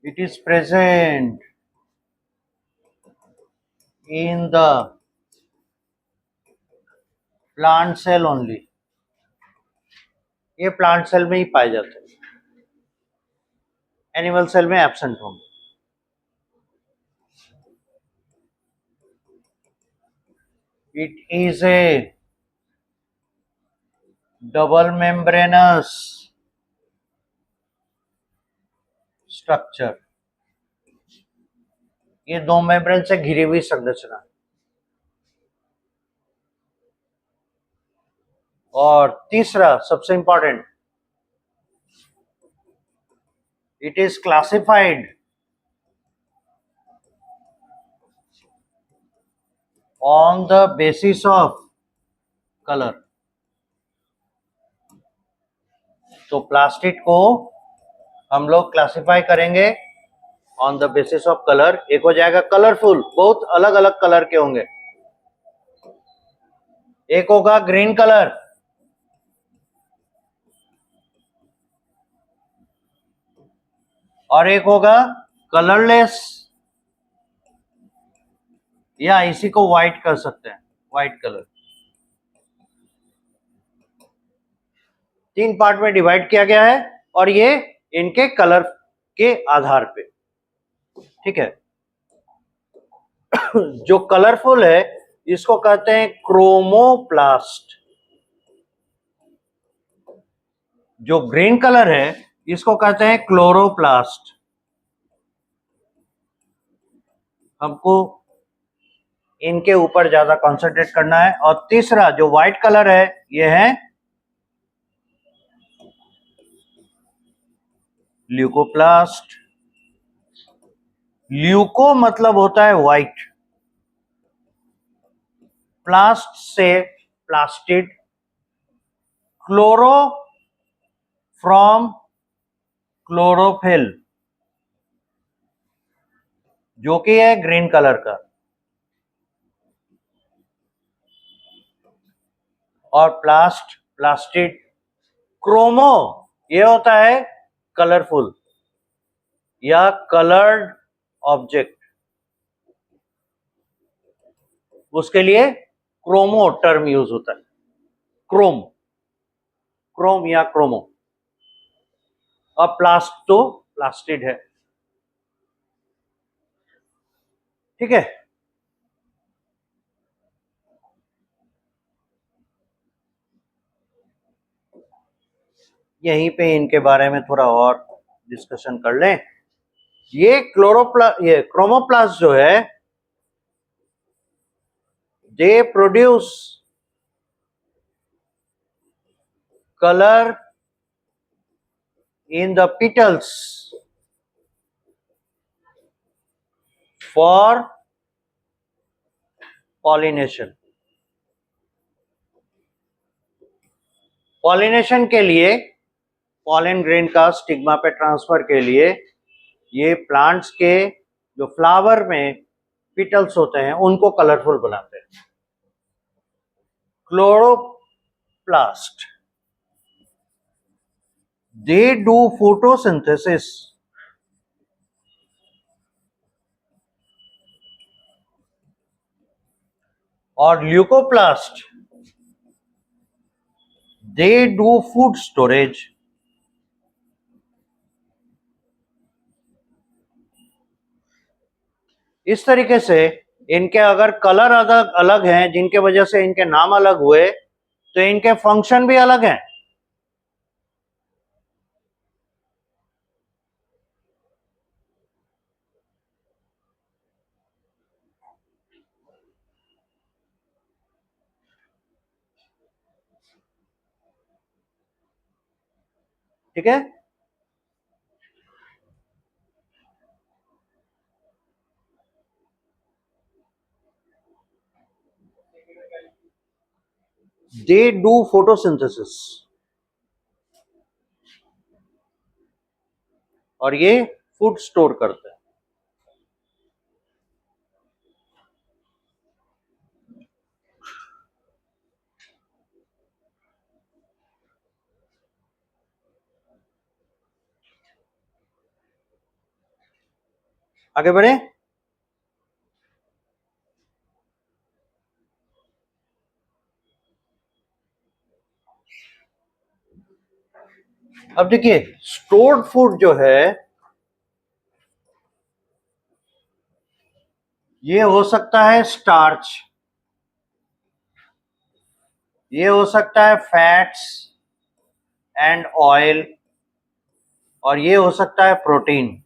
it is present in the plant cell only। ये प्लांट सेल में ही पाए जाते हैं, एनिमल सेल में एब्सेंट होंगे। It is a double membranous structure। ये दो मेम्ब्रेन से घिरी हुई संरचना। और तीसरा सबसे important, it is classified on the basis of colour. तो प्लास्टिड को हम लोग क्लासिफाई करेंगे on the basis of colour. एक हो जाएगा कलरफुल, बहुत अलग अलग कलर के होंगे। एक होगा ग्रीन कलर, और एक होगा कलरलेस। या इसी को व्हाइट कर सकते हैं, व्हाइट कलर। 3 पार्ट में डिवाइड किया गया है और ये इनके कलर के आधार पे, ठीक है। जो कलरफुल है इसको कहते हैं क्रोमोप्लास्ट, जो ग्रीन कलर है इसको कहते हैं क्लोरोप्लास्ट। हमको इनके ऊपर ज्यादा कंसंट्रेट करना है। और तीसरा जो व्हाइट कलर है ये है ल्यूकोप्लास्ट। ल्यूको मतलब होता है व्हाइट, प्लास्ट से प्लास्टिड, क्लोरो फ्रॉम क्लोरोफिल जो कि है ग्रीन कलर का, और प्लास्ट प्लास्टिड। क्रोमो ये होता है कलरफुल या कलर्ड ऑब्जेक्ट, उसके लिए क्रोमो टर्म यूज होता है। क्रोम, क्रोम या क्रोमो। और प्लास्ट तो प्लास्टिड है, ठीक है। यहीं पे इनके बारे में थोड़ा और डिस्कशन कर लें। ये क्रोमोप्लास्ट जो है they produce colour in the petals for pollination। Pollination के लिए, पॉलन ग्रेन का स्टिग्मा पे ट्रांसफर के लिए ये प्लांट्स के जो फ्लावर में पिटल्स होते हैं उनको कलरफुल बनाते हैं। क्लोरोप्लास्ट दे डू फोटोसिंथेसिस, और leucoplast they do food storage. इस तरीके से इनके अगर कलर अलग अलग हैं जिनके वजह से इनके नाम अलग हुए तो इनके फंक्शन भी अलग हैं। ठीक है, दे डू फोटोसिंथेसिस और ये फूड स्टोर करते हैं। आगे बढ़े। अब देखिए स्टोर्ड फूड जो है ये हो सकता है स्टार्च, ये हो सकता है फैट्स एंड ऑयल, और ये हो सकता है प्रोटीन।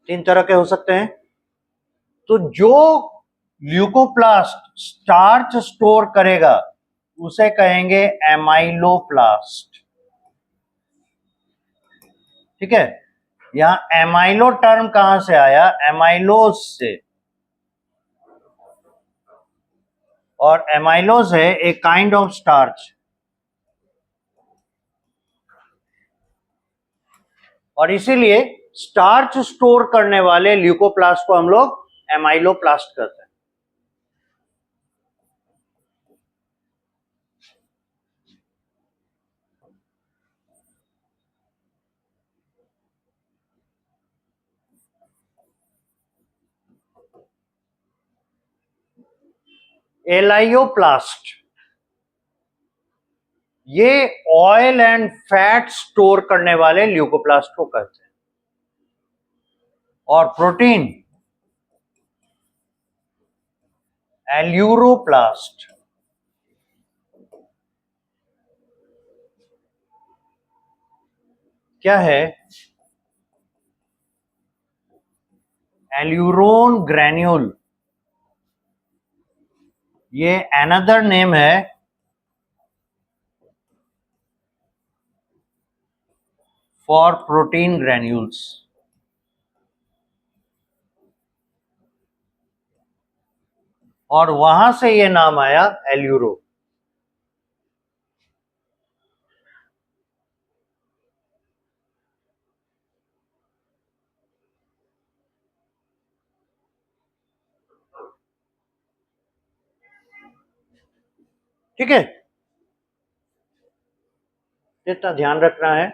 3 तरह के हो सकते हैं। तो जो ल्यूकोप्लास्ट स्टार्च स्टोर करेगा उसे कहेंगे एमाइलोप्लास्ट, ठीक है। यहां एमाइलो टर्म कहां से आया? एमाइलोज से, और एमाइलोज है ए काइंड ऑफ स्टार्च, और इसीलिए स्टार्च स्टोर करने वाले ल्यूकोप्लास्ट को हम लोग एमाइलोप्लास्ट कहते हैं। एलाइयोप्लास्ट, ये ऑयल एंड फैट स्टोर करने वाले ल्यूकोप्लास्ट को कहते हैं। और प्रोटीन एल्यूरोप्लास्ट, क्या है? एल्यूरोन ग्रैन्यूल, ये अनदर नेम है फॉर प्रोटीन ग्रैन्यूल्स। और वहां से ये नाम आया एल्यूरो। ठीक है, इतना ध्यान रखना है।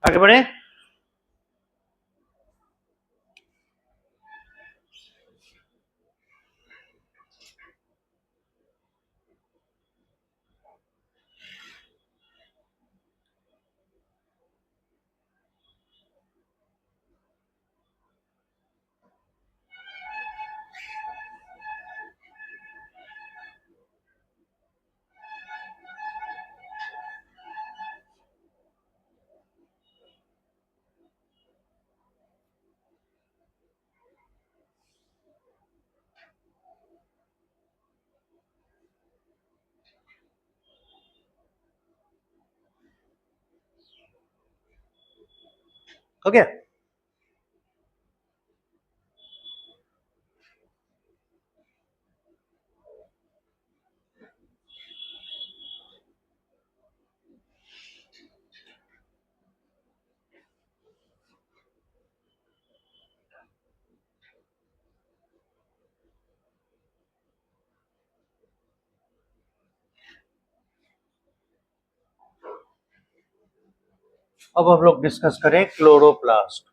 आगे बढ़े। ओके, अब हम लोग डिस्कस करें क्लोरोप्लास्ट।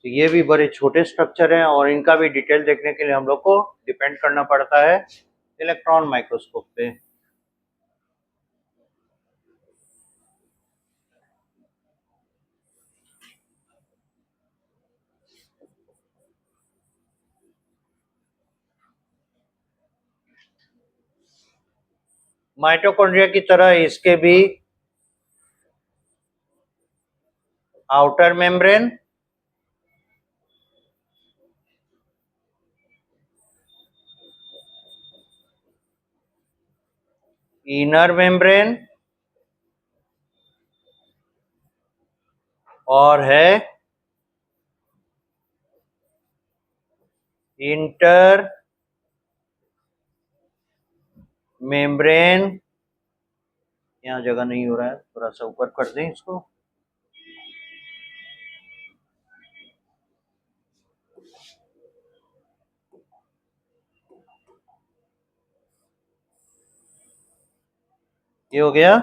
तो ये भी बड़े छोटे स्ट्रक्चर हैं और इनका भी डिटेल देखने के लिए हम लोग को डिपेंड करना पड़ता है इलेक्ट्रॉन माइक्रोस्कोप पे। माइटोकॉन्ड्रिया की तरह इसके भी आउटर मेम्ब्रेन, इनर मेम्ब्रेन और है इंटर मेम्ब्रेन। यहाँ जगह नहीं हो रहा है, थोड़ा सा ऊपर कर दें इसको। ये हो गया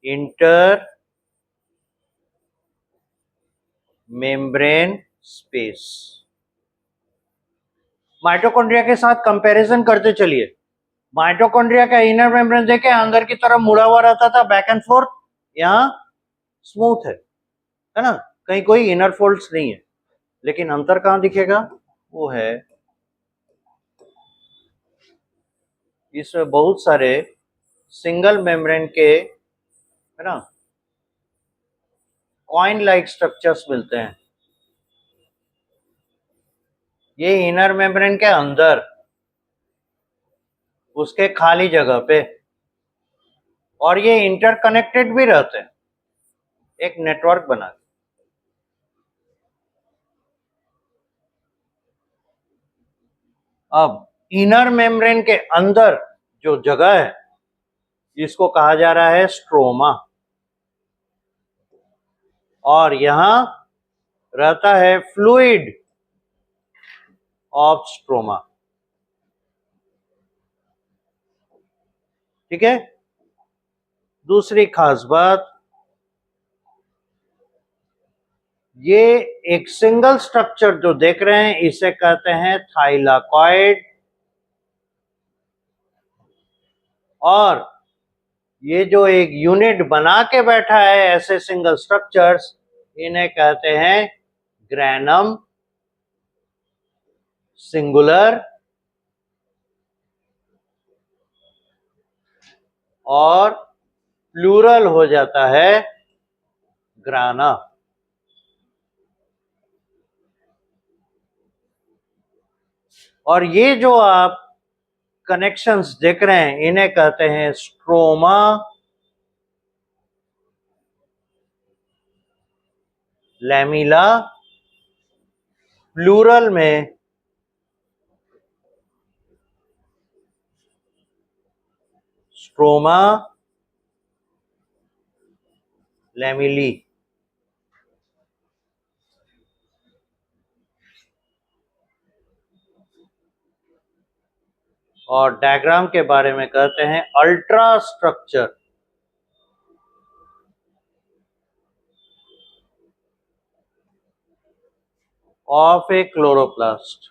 इंटर मेम्ब्रेन स्पेस। माइटोकॉन्ड्रिया के साथ कंपैरिजन करते चलिए। माइटोकॉन्ड्रिया का इनर मेम्ब्रेन देखे अंदर की तरफ मुड़ा हुआ रहता था, बैक एंड फोर्थ, यहाँ स्मूथ है ना, कहीं कोई इनर फोल्ड्स नहीं है। लेकिन अंतर कहाँ दिखेगा? वो है इसमें बहुत सारे सिंगल मेम्ब्रेन के, है ना, कॉइन लाइक स्ट्रक्चर्स मिलते हैं। ये इनर मेम्ब्रेन के अंदर उसके खाली जगह पे, और ये इंटरकनेक्टेड भी रहते हैं एक नेटवर्क बना के। अब इनर मेम्ब्रेन के अंदर जो जगह है इसको कहा जा रहा है स्ट्रोमा, और यहां रहता है फ्लूइड ऑफ स्ट्रोमा। ठीक है। दूसरी खास बात, ये एक सिंगल स्ट्रक्चर जो देख रहे हैं इसे कहते हैं थाइलाकॉइड, और ये जो एक यूनिट बना के बैठा है ऐसे सिंगल स्ट्रक्चर्स, इन्हें कहते हैं ग्रैनम सिंगुलर और प्लूरल हो जाता है ग्राना। और ये जो आप कनेक्शंस देख रहे हैं इन्हें कहते हैं स्ट्रोमा, लैमिला, प्लूरल में स्ट्रोमा लैमिली। और डायग्राम के बारे में कहते हैं ultra structure of A chloroplast.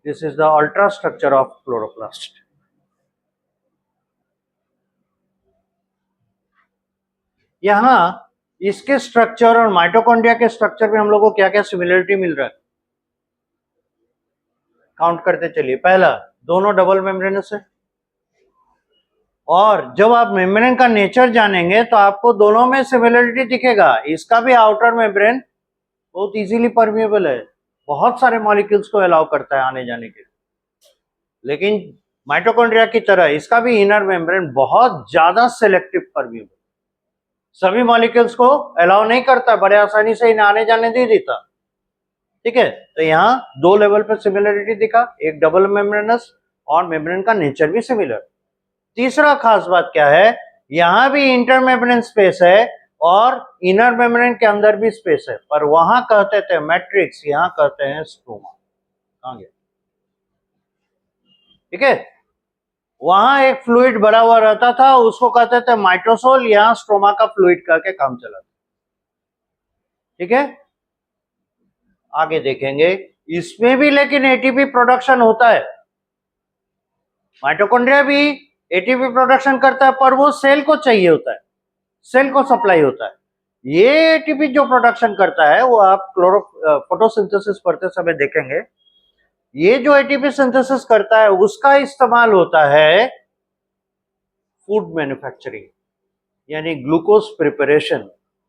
This is the ultra structure of chloroplast. यहां इसके स्ट्रक्चर और माइटोकॉन्ड्रिया के स्ट्रक्चर में हम लोग को क्या क्या सिमिलरिटी मिल रहा है, काउंट करते चलिए। पहला, दोनों डबल मेम्ब्रेनस है, और जब आप मेम्ब्रेन का नेचर जानेंगे तो आपको दोनों में सिमिलरिटी दिखेगा। इसका भी आउटर मेम्ब्रेन बहुत इजीली परमिएबल है, बहुत सारे मॉलिक्यूल्स को अलाउ करता है आने जाने के लिए, लेकिन माइटोकॉन्ड्रिया की तरह इसका भी इनर मेम्ब्रेन बहुत ज्यादा सिलेक्टिव परमिएबल, सभी मॉलिक्यूल्स को अलाउ नहीं करता, बड़े आसानी से इन्हें आने जाने दे देता। ठीक है, तो यहाँ दो लेवल पर सिमिलरिटी दिखा, एक डबल मेम्ब्रेनस और मेम्ब्रेन का नेचर भी सिमिलर। तीसरा खास बात क्या है, यहां भी इंटर मेम्ब्रेन स्पेस है और इनर मेम्ब्रेन के अंदर भी स्पेस है, पर वहां कहते थे मैट्रिक्स, यहां कहते हैं स्ट्रोमा। कहां गया? ठीक है, वहां एक फ्लूइड भरा हुआ रहता था, उसको कहते थे माइटोसोल, यहां स्ट्रोमा का फ्लूइड करके काम चला। ठीक है, आगे देखेंगे इसमें भी लेकिन एटीपी प्रोडक्शन होता है। माइटोकॉन्ड्रिया भी एटीपी प्रोडक्शन करता है, पर वो सेल को चाहिए होता है, सेल को सप्लाई होता है। ये एटीपी जो प्रोडक्शन करता है वो आप फोटोसिंथेसिस पढ़ते समय देखेंगे। ये जो एटीपी सिंथेसिस करता है उसका इस्तेमाल होता है फूड मैन्युफैक्चरिंग, यानी ग्लूकोज प्रिपरेशन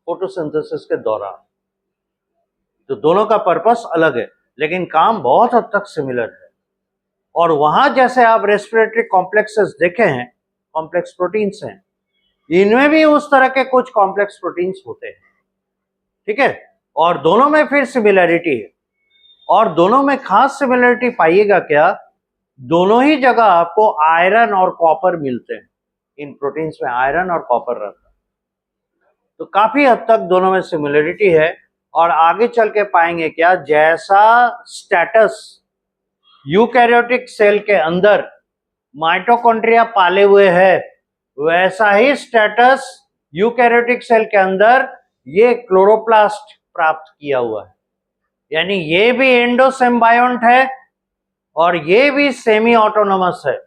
फोटोसिंथेसिस के दौरान। तो दोनों का पर्पस अलग है, लेकिन काम बहुत हद तक सिमिलर है। और वहां जैसे आप रेस्पिरेटरी कॉम्प्लेक्सेस देखे हैं, कॉम्प्लेक्स प्रोटीन्स हैं, इनमें भी उस तरह के कुछ कॉम्प्लेक्स प्रोटीन्स होते हैं। ठीक है, और दोनों में फिर सिमिलरिटी है, और दोनों में खास सिमिलरिटी पाइएगा क्या, दोनों ही जगह आपको आयरन और कॉपर मिलते हैं। इन प्रोटीन्स में आयरन और कॉपर रहता है, तो काफी हद तक दोनों में सिमिलरिटी है। और आगे चल के पाएंगे क्या, जैसा स्टेटस यूकैरियोटिक सेल के अंदर माइटोकॉन्ड्रिया पाले हुए है, वैसा ही स्टेटस यूकैरियोटिक सेल के अंदर ये क्लोरोप्लास्ट प्राप्त किया हुआ है। यानी ये भी एंडोसिम्बायोंट है और ये भी सेमी ऑटोनोमस है,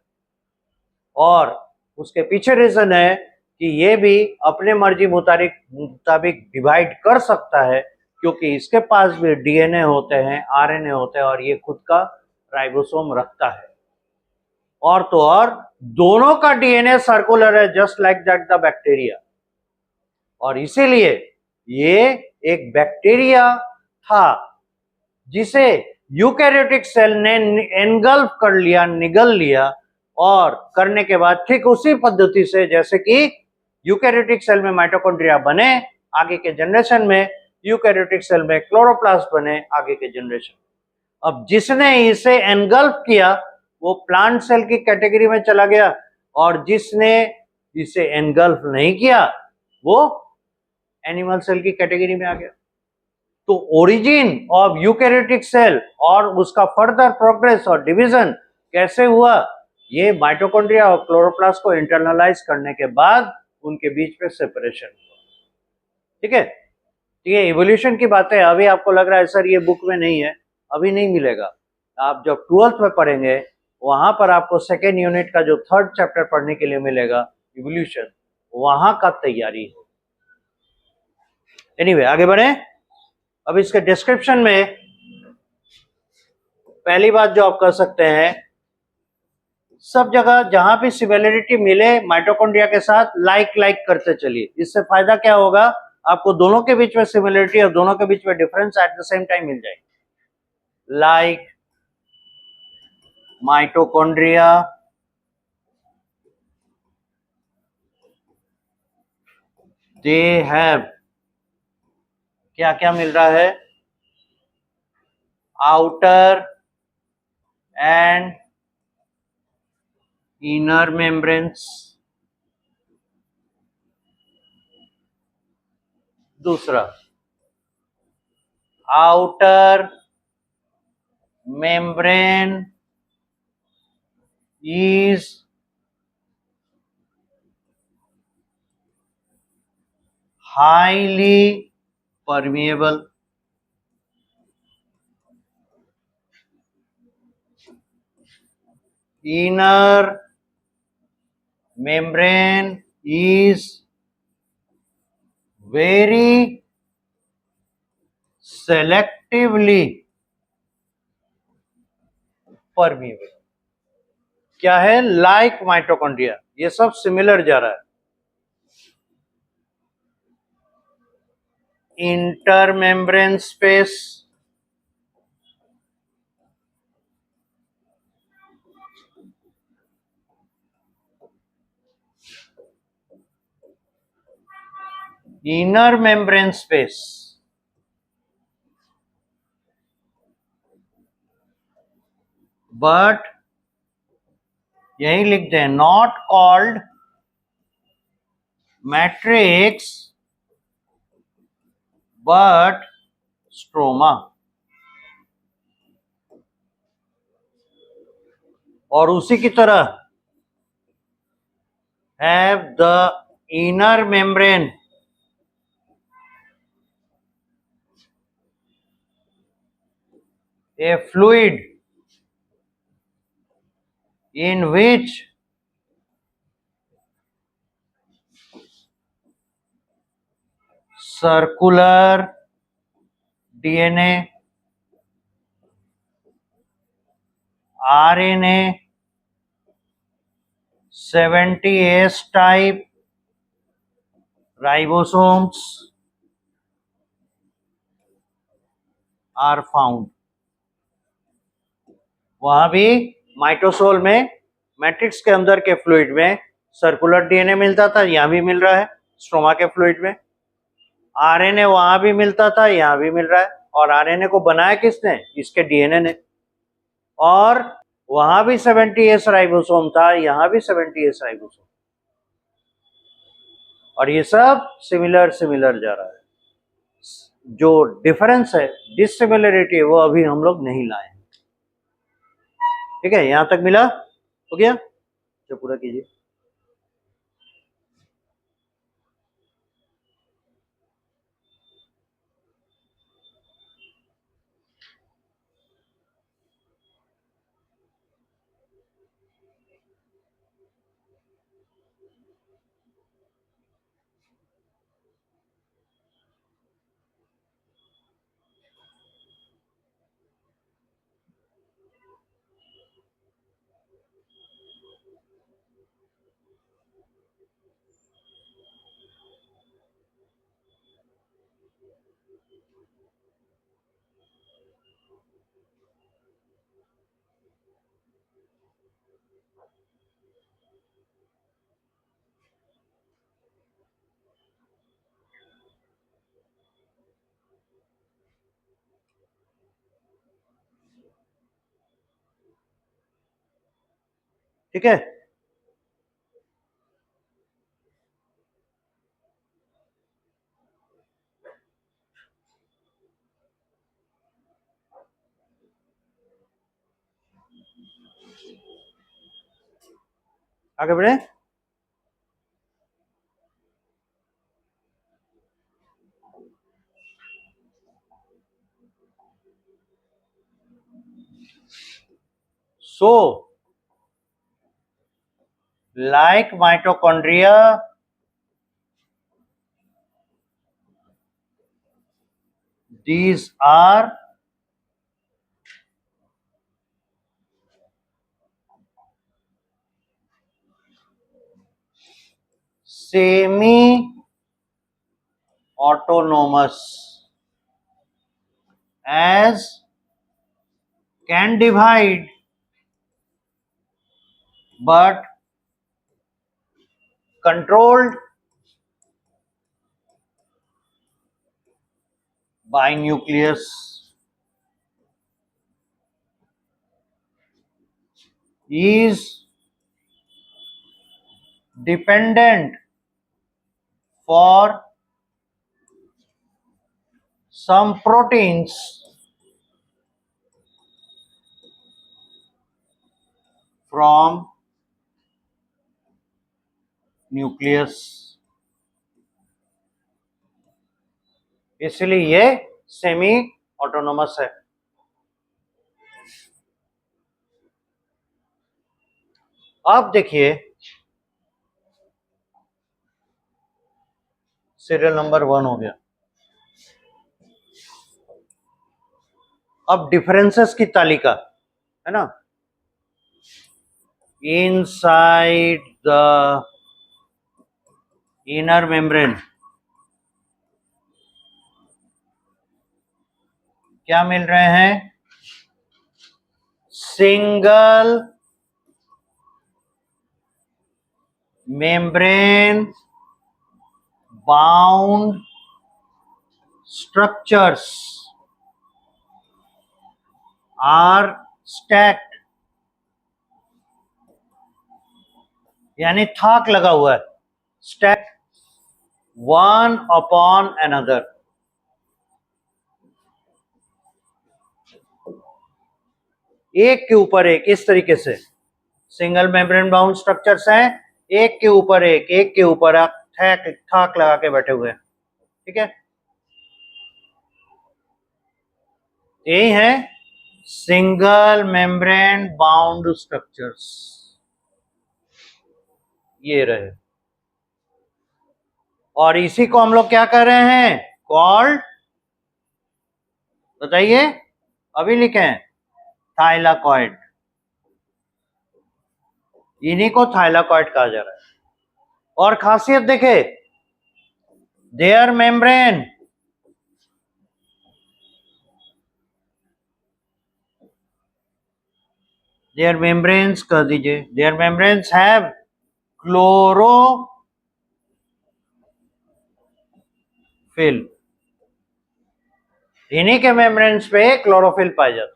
और उसके पीछे रीजन है कि ये भी अपने मर्जी मुताबिक डिवाइड कर सकता है, क्योंकि इसके पास भी डीएनए होते हैं, आरएनए होते हैं, और ये खुद का राइबोसोम रखता है। और तो और दोनों का डीएनए सर्कुलर है, just like that the bacteria. और इसीलिए ये एक बैक्टीरिया था जिसे यूकैरियोटिक सेल ने एनगल्फ कर लिया, निगल लिया, और करने के बाद ठीक उसी पद्धति से जैसे कि यूकैरियोटिक सेल में माइटोकॉन्ड्रिया बने आगे के जनरेशन में, यूकैरियोटिक सेल में क्लोरोप्लास्ट बने आगे के जनरेशन। अब जिसने इसे एनगल्फ किया वो प्लांट सेल की कैटेगरी में चला गया, और जिसने इसे एनगल्फ नहीं किया वो एनिमल सेल की कैटेगरी में आ गया। तो ओरिजिन ऑफ यूकैरियोटिक सेल और उसका फर्दर प्रोग्रेस और डिवीजन कैसे हुआ, ये माइटोकॉन्ड्रिया और क्लोरोप्लास्ट को इंटरनलाइज करने के बाद उनके बीच में सेपरेशन हुआ। ठीक है, ये इवोल्यूशन की बातें अभी आपको लग रहा है सर ये बुक में नहीं है, अभी नहीं मिलेगा। आप जब 12th में पढ़ेंगे वहां पर आपको सेकेंड यूनिट का जो 3rd चैप्टर पढ़ने के लिए मिलेगा इवोल्यूशन, वहां का तैयारी हो। एनीवे आगे बढ़े। अब इसके डिस्क्रिप्शन में पहली बात जो आप कर सकते हैं, सब जगह जहां भी सिमिलरिटी मिले माइटोकॉन्ड्रिया के साथ लाइक करते चलिए। इससे फायदा क्या होगा, आपको दोनों के बीच में सिमिलरिटी और दोनों के बीच में difference at the same time मिल जाएगी। लाइक माइटोकॉन्ड्रिया दे हैव, क्या क्या मिल रहा है, आउटर एंड इनर मेम्ब्रेन्स। दूसरा, outer membrane is highly permeable, inner membrane is very selectively permeable। क्या है, लाइक माइटोकॉन्ड्रिया, ये सब सिमिलर जा रहा है। Intermembrane space, inner membrane space, but यही लिखते हैं not called matrix but stroma. और उसी की तरह have the inner membrane a fluid in which circular DNA, RNA, 70S type ribosomes are found। वहां भी माइटोसोल में मैट्रिक्स के अंदर के फ्लूइड में सर्कुलर डीएनए मिलता था, यहां भी मिल रहा है स्ट्रोमा के फ्लूइड में। आरएनए वहां भी मिलता था, यहां भी मिल रहा है। और आरएनए को बनाया किसने, इसके डीएनए ने। और वहां भी 70S राइबोसोम था, यहां भी 70S राइबोसोम। और ये सब सिमिलर जा रहा है। जो डिफरेंस है, डिसिमिलरिटी है, वो अभी हम लोग नहीं लाए। ठीक है, यहां तक मिला, हो गया, जो पूरा कीजिए। ठीक है। आगे बढ़े। So, like mitochondria, these are semi-autonomous, as can divide but controlled by nucleus, is dependent for some proteins from nucleus, इसलिए ये सेमी ऑटोनोमस है। अब देखिए सीरियल नंबर 1 हो गया। अब डिफरेंसेस की तालिका है ना। इनसाइड द इनर मेम्ब्रेन क्या मिल रहे हैं? Single membrane bound structures are stacked, यानी थाक लगा हुआ है, स्टैक वन अपॉन अनदर। एक के ऊपर एक, इस तरीके से सिंगल मेम्ब्रेन बाउंड स्ट्रक्चर्स हैं, एक के ऊपर एक के ऊपर आप थाक लगा के बैठे हुए हैं। ठीक है, यही है सिंगल मेम्ब्रेन बाउंड स्ट्रक्चर्स, ये रहे। और इसी को हम लोग क्या कर रहे हैं? कॉल्ड, बताइए, अभी लिखें, थाइलाकॉइड। इन्हीं को थाइलाकॉइड कहा जा रहा है। और खासियत देखे, देयर मेम्ब्रेन देयर मेम्ब्रेन्स कह दीजिए, देयर मेम्ब्रेन्स हैव क्लोरोफिल, इन्हीं के मेम्ब्रेन्स पे क्लोरोफिल पाया जाता है।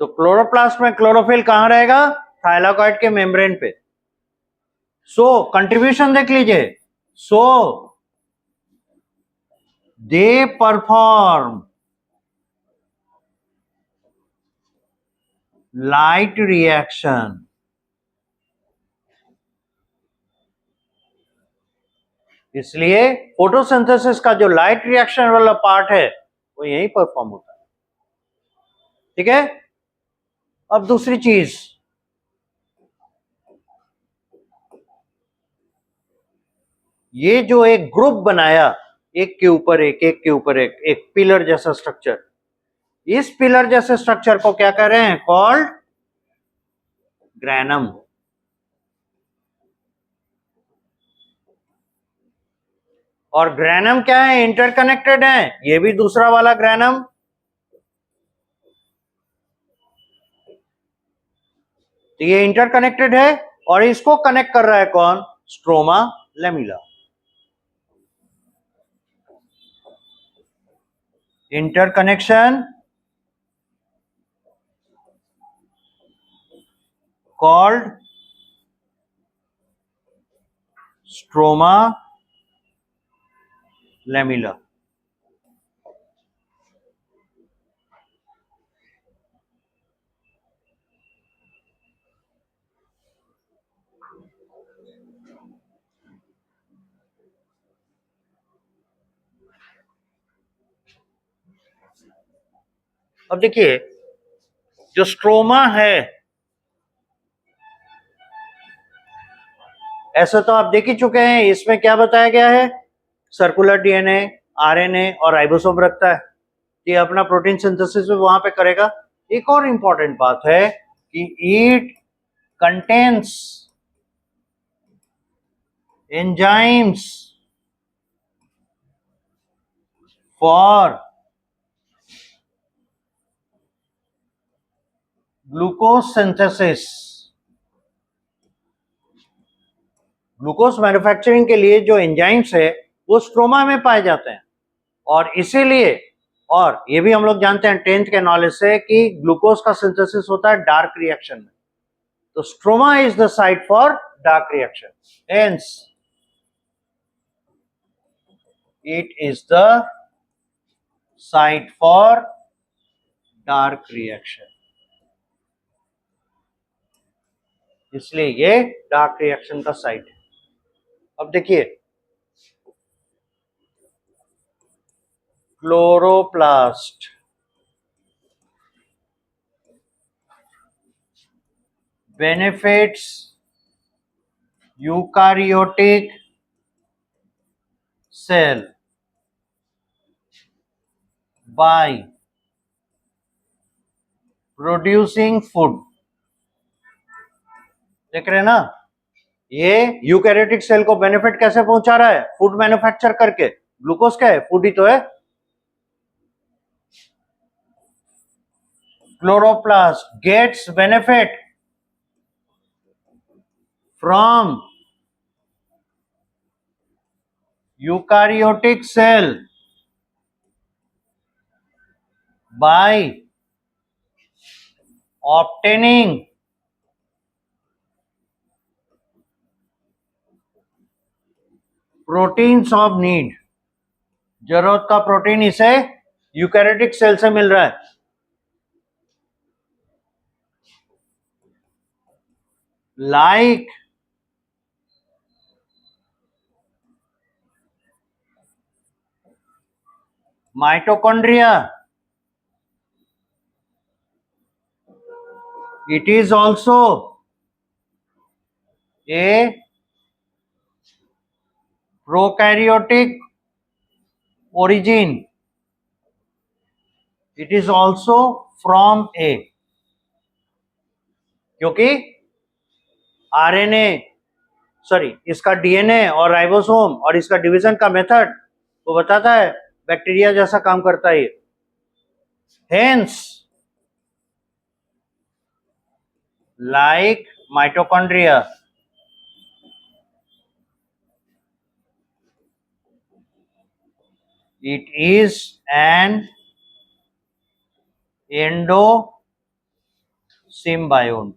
तो क्लोरोप्लास्ट में क्लोरोफिल कहां रहेगा? थाइलाकॉइड के मेम्ब्रेन पे। सो कंट्रीब्यूशन देख लीजिए, सो दे परफॉर्म लाइट रिएक्शन, इसलिए फोटोसिंथेसिस का जो लाइट रिएक्शन वाला पार्ट है वो यही परफॉर्म होता है। ठीक है, अब दूसरी चीज, ये जो एक ग्रुप बनाया, एक के ऊपर एक के ऊपर एक पिलर जैसा स्ट्रक्चर, इस पिलर जैसे स्ट्रक्चर को क्या कह रहे हैं? Called granum. और ग्रैनम क्या है? इंटरकनेक्टेड है। ये भी दूसरा वाला ग्रैनम, तो ये इंटरकनेक्टेड है और इसको कनेक्ट कर रहा है कौन? Stroma lamella. interconnection called stroma lamella. अब देखिए जो स्ट्रोमा है, ऐसा तो आप देख ही चुके हैं, इसमें क्या बताया गया है, सर्कुलर डीएनए, आरएनए और राइबोसोम रखता है, ये अपना प्रोटीन सिंथेसिस वहां पे करेगा। एक और इंपॉर्टेंट बात है कि it contains enzymes for glucose synthesis. Glucose manufacturing के लिए जो एंजाइम्स है वो स्ट्रोमा में पाए जाते हैं, और इसीलिए, और ये भी हम लोग जानते हैं 10th के नॉलेज से कि ग्लूकोज का सिंथेसिस होता है डार्क रिएक्शन में, तो stroma is the site for dark reaction, hence it is the site for dark reaction, इसलिए ये डार्क रिएक्शन का साइट है। अब देखिए chloroplast benefits eukaryotic cell by producing food। देख रहे हैं ना, ये यूकैरियोटिक सेल को बेनिफिट कैसे पहुंचा रहा है, फूड मैन्युफैक्चर करके। ग्लूकोज क्या है, फूड ही तो है। Chloroplast gets benefit from eukaryotic cell by obtaining proteins of need। जरूरत का प्रोटीन इसे यूकैरियोटिक सेल से मिल रहा है। Like mitochondria, it is also a prokaryotic origin, it is also from a, क्योंकि आरएनए सॉरी इसका डीएनए और राइबोसोम और इसका डिवीजन का मेथड वो बताता है बैक्टीरिया जैसा काम करता है। Hence like mitochondria it is an endosymbiont।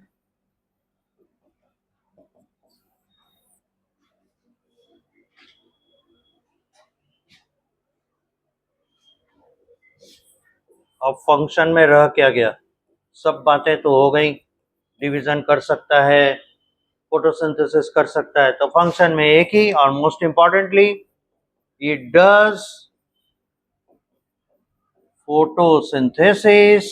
अब फंक्शन में रह क्या गया, सब बातें तो हो गई, डिवीजन कर सकता है, फोटोसिंथेसिस कर सकता है, तो फंक्शन में एक ही, और most importantly it does photosynthesis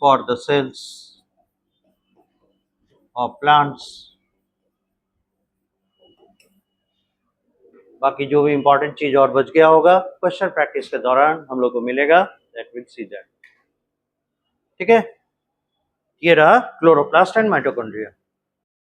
for the cells of plants। बाकी जो भी इंपॉर्टेंट चीज और बच गया होगा क्वेश्चन प्रैक्टिस के दौरान हम लोग को मिलेगा, दैट विल सी दैट। ठीक है, ये रहा क्लोरोप्लास्ट एंड माइटोकॉन्ड्रिया।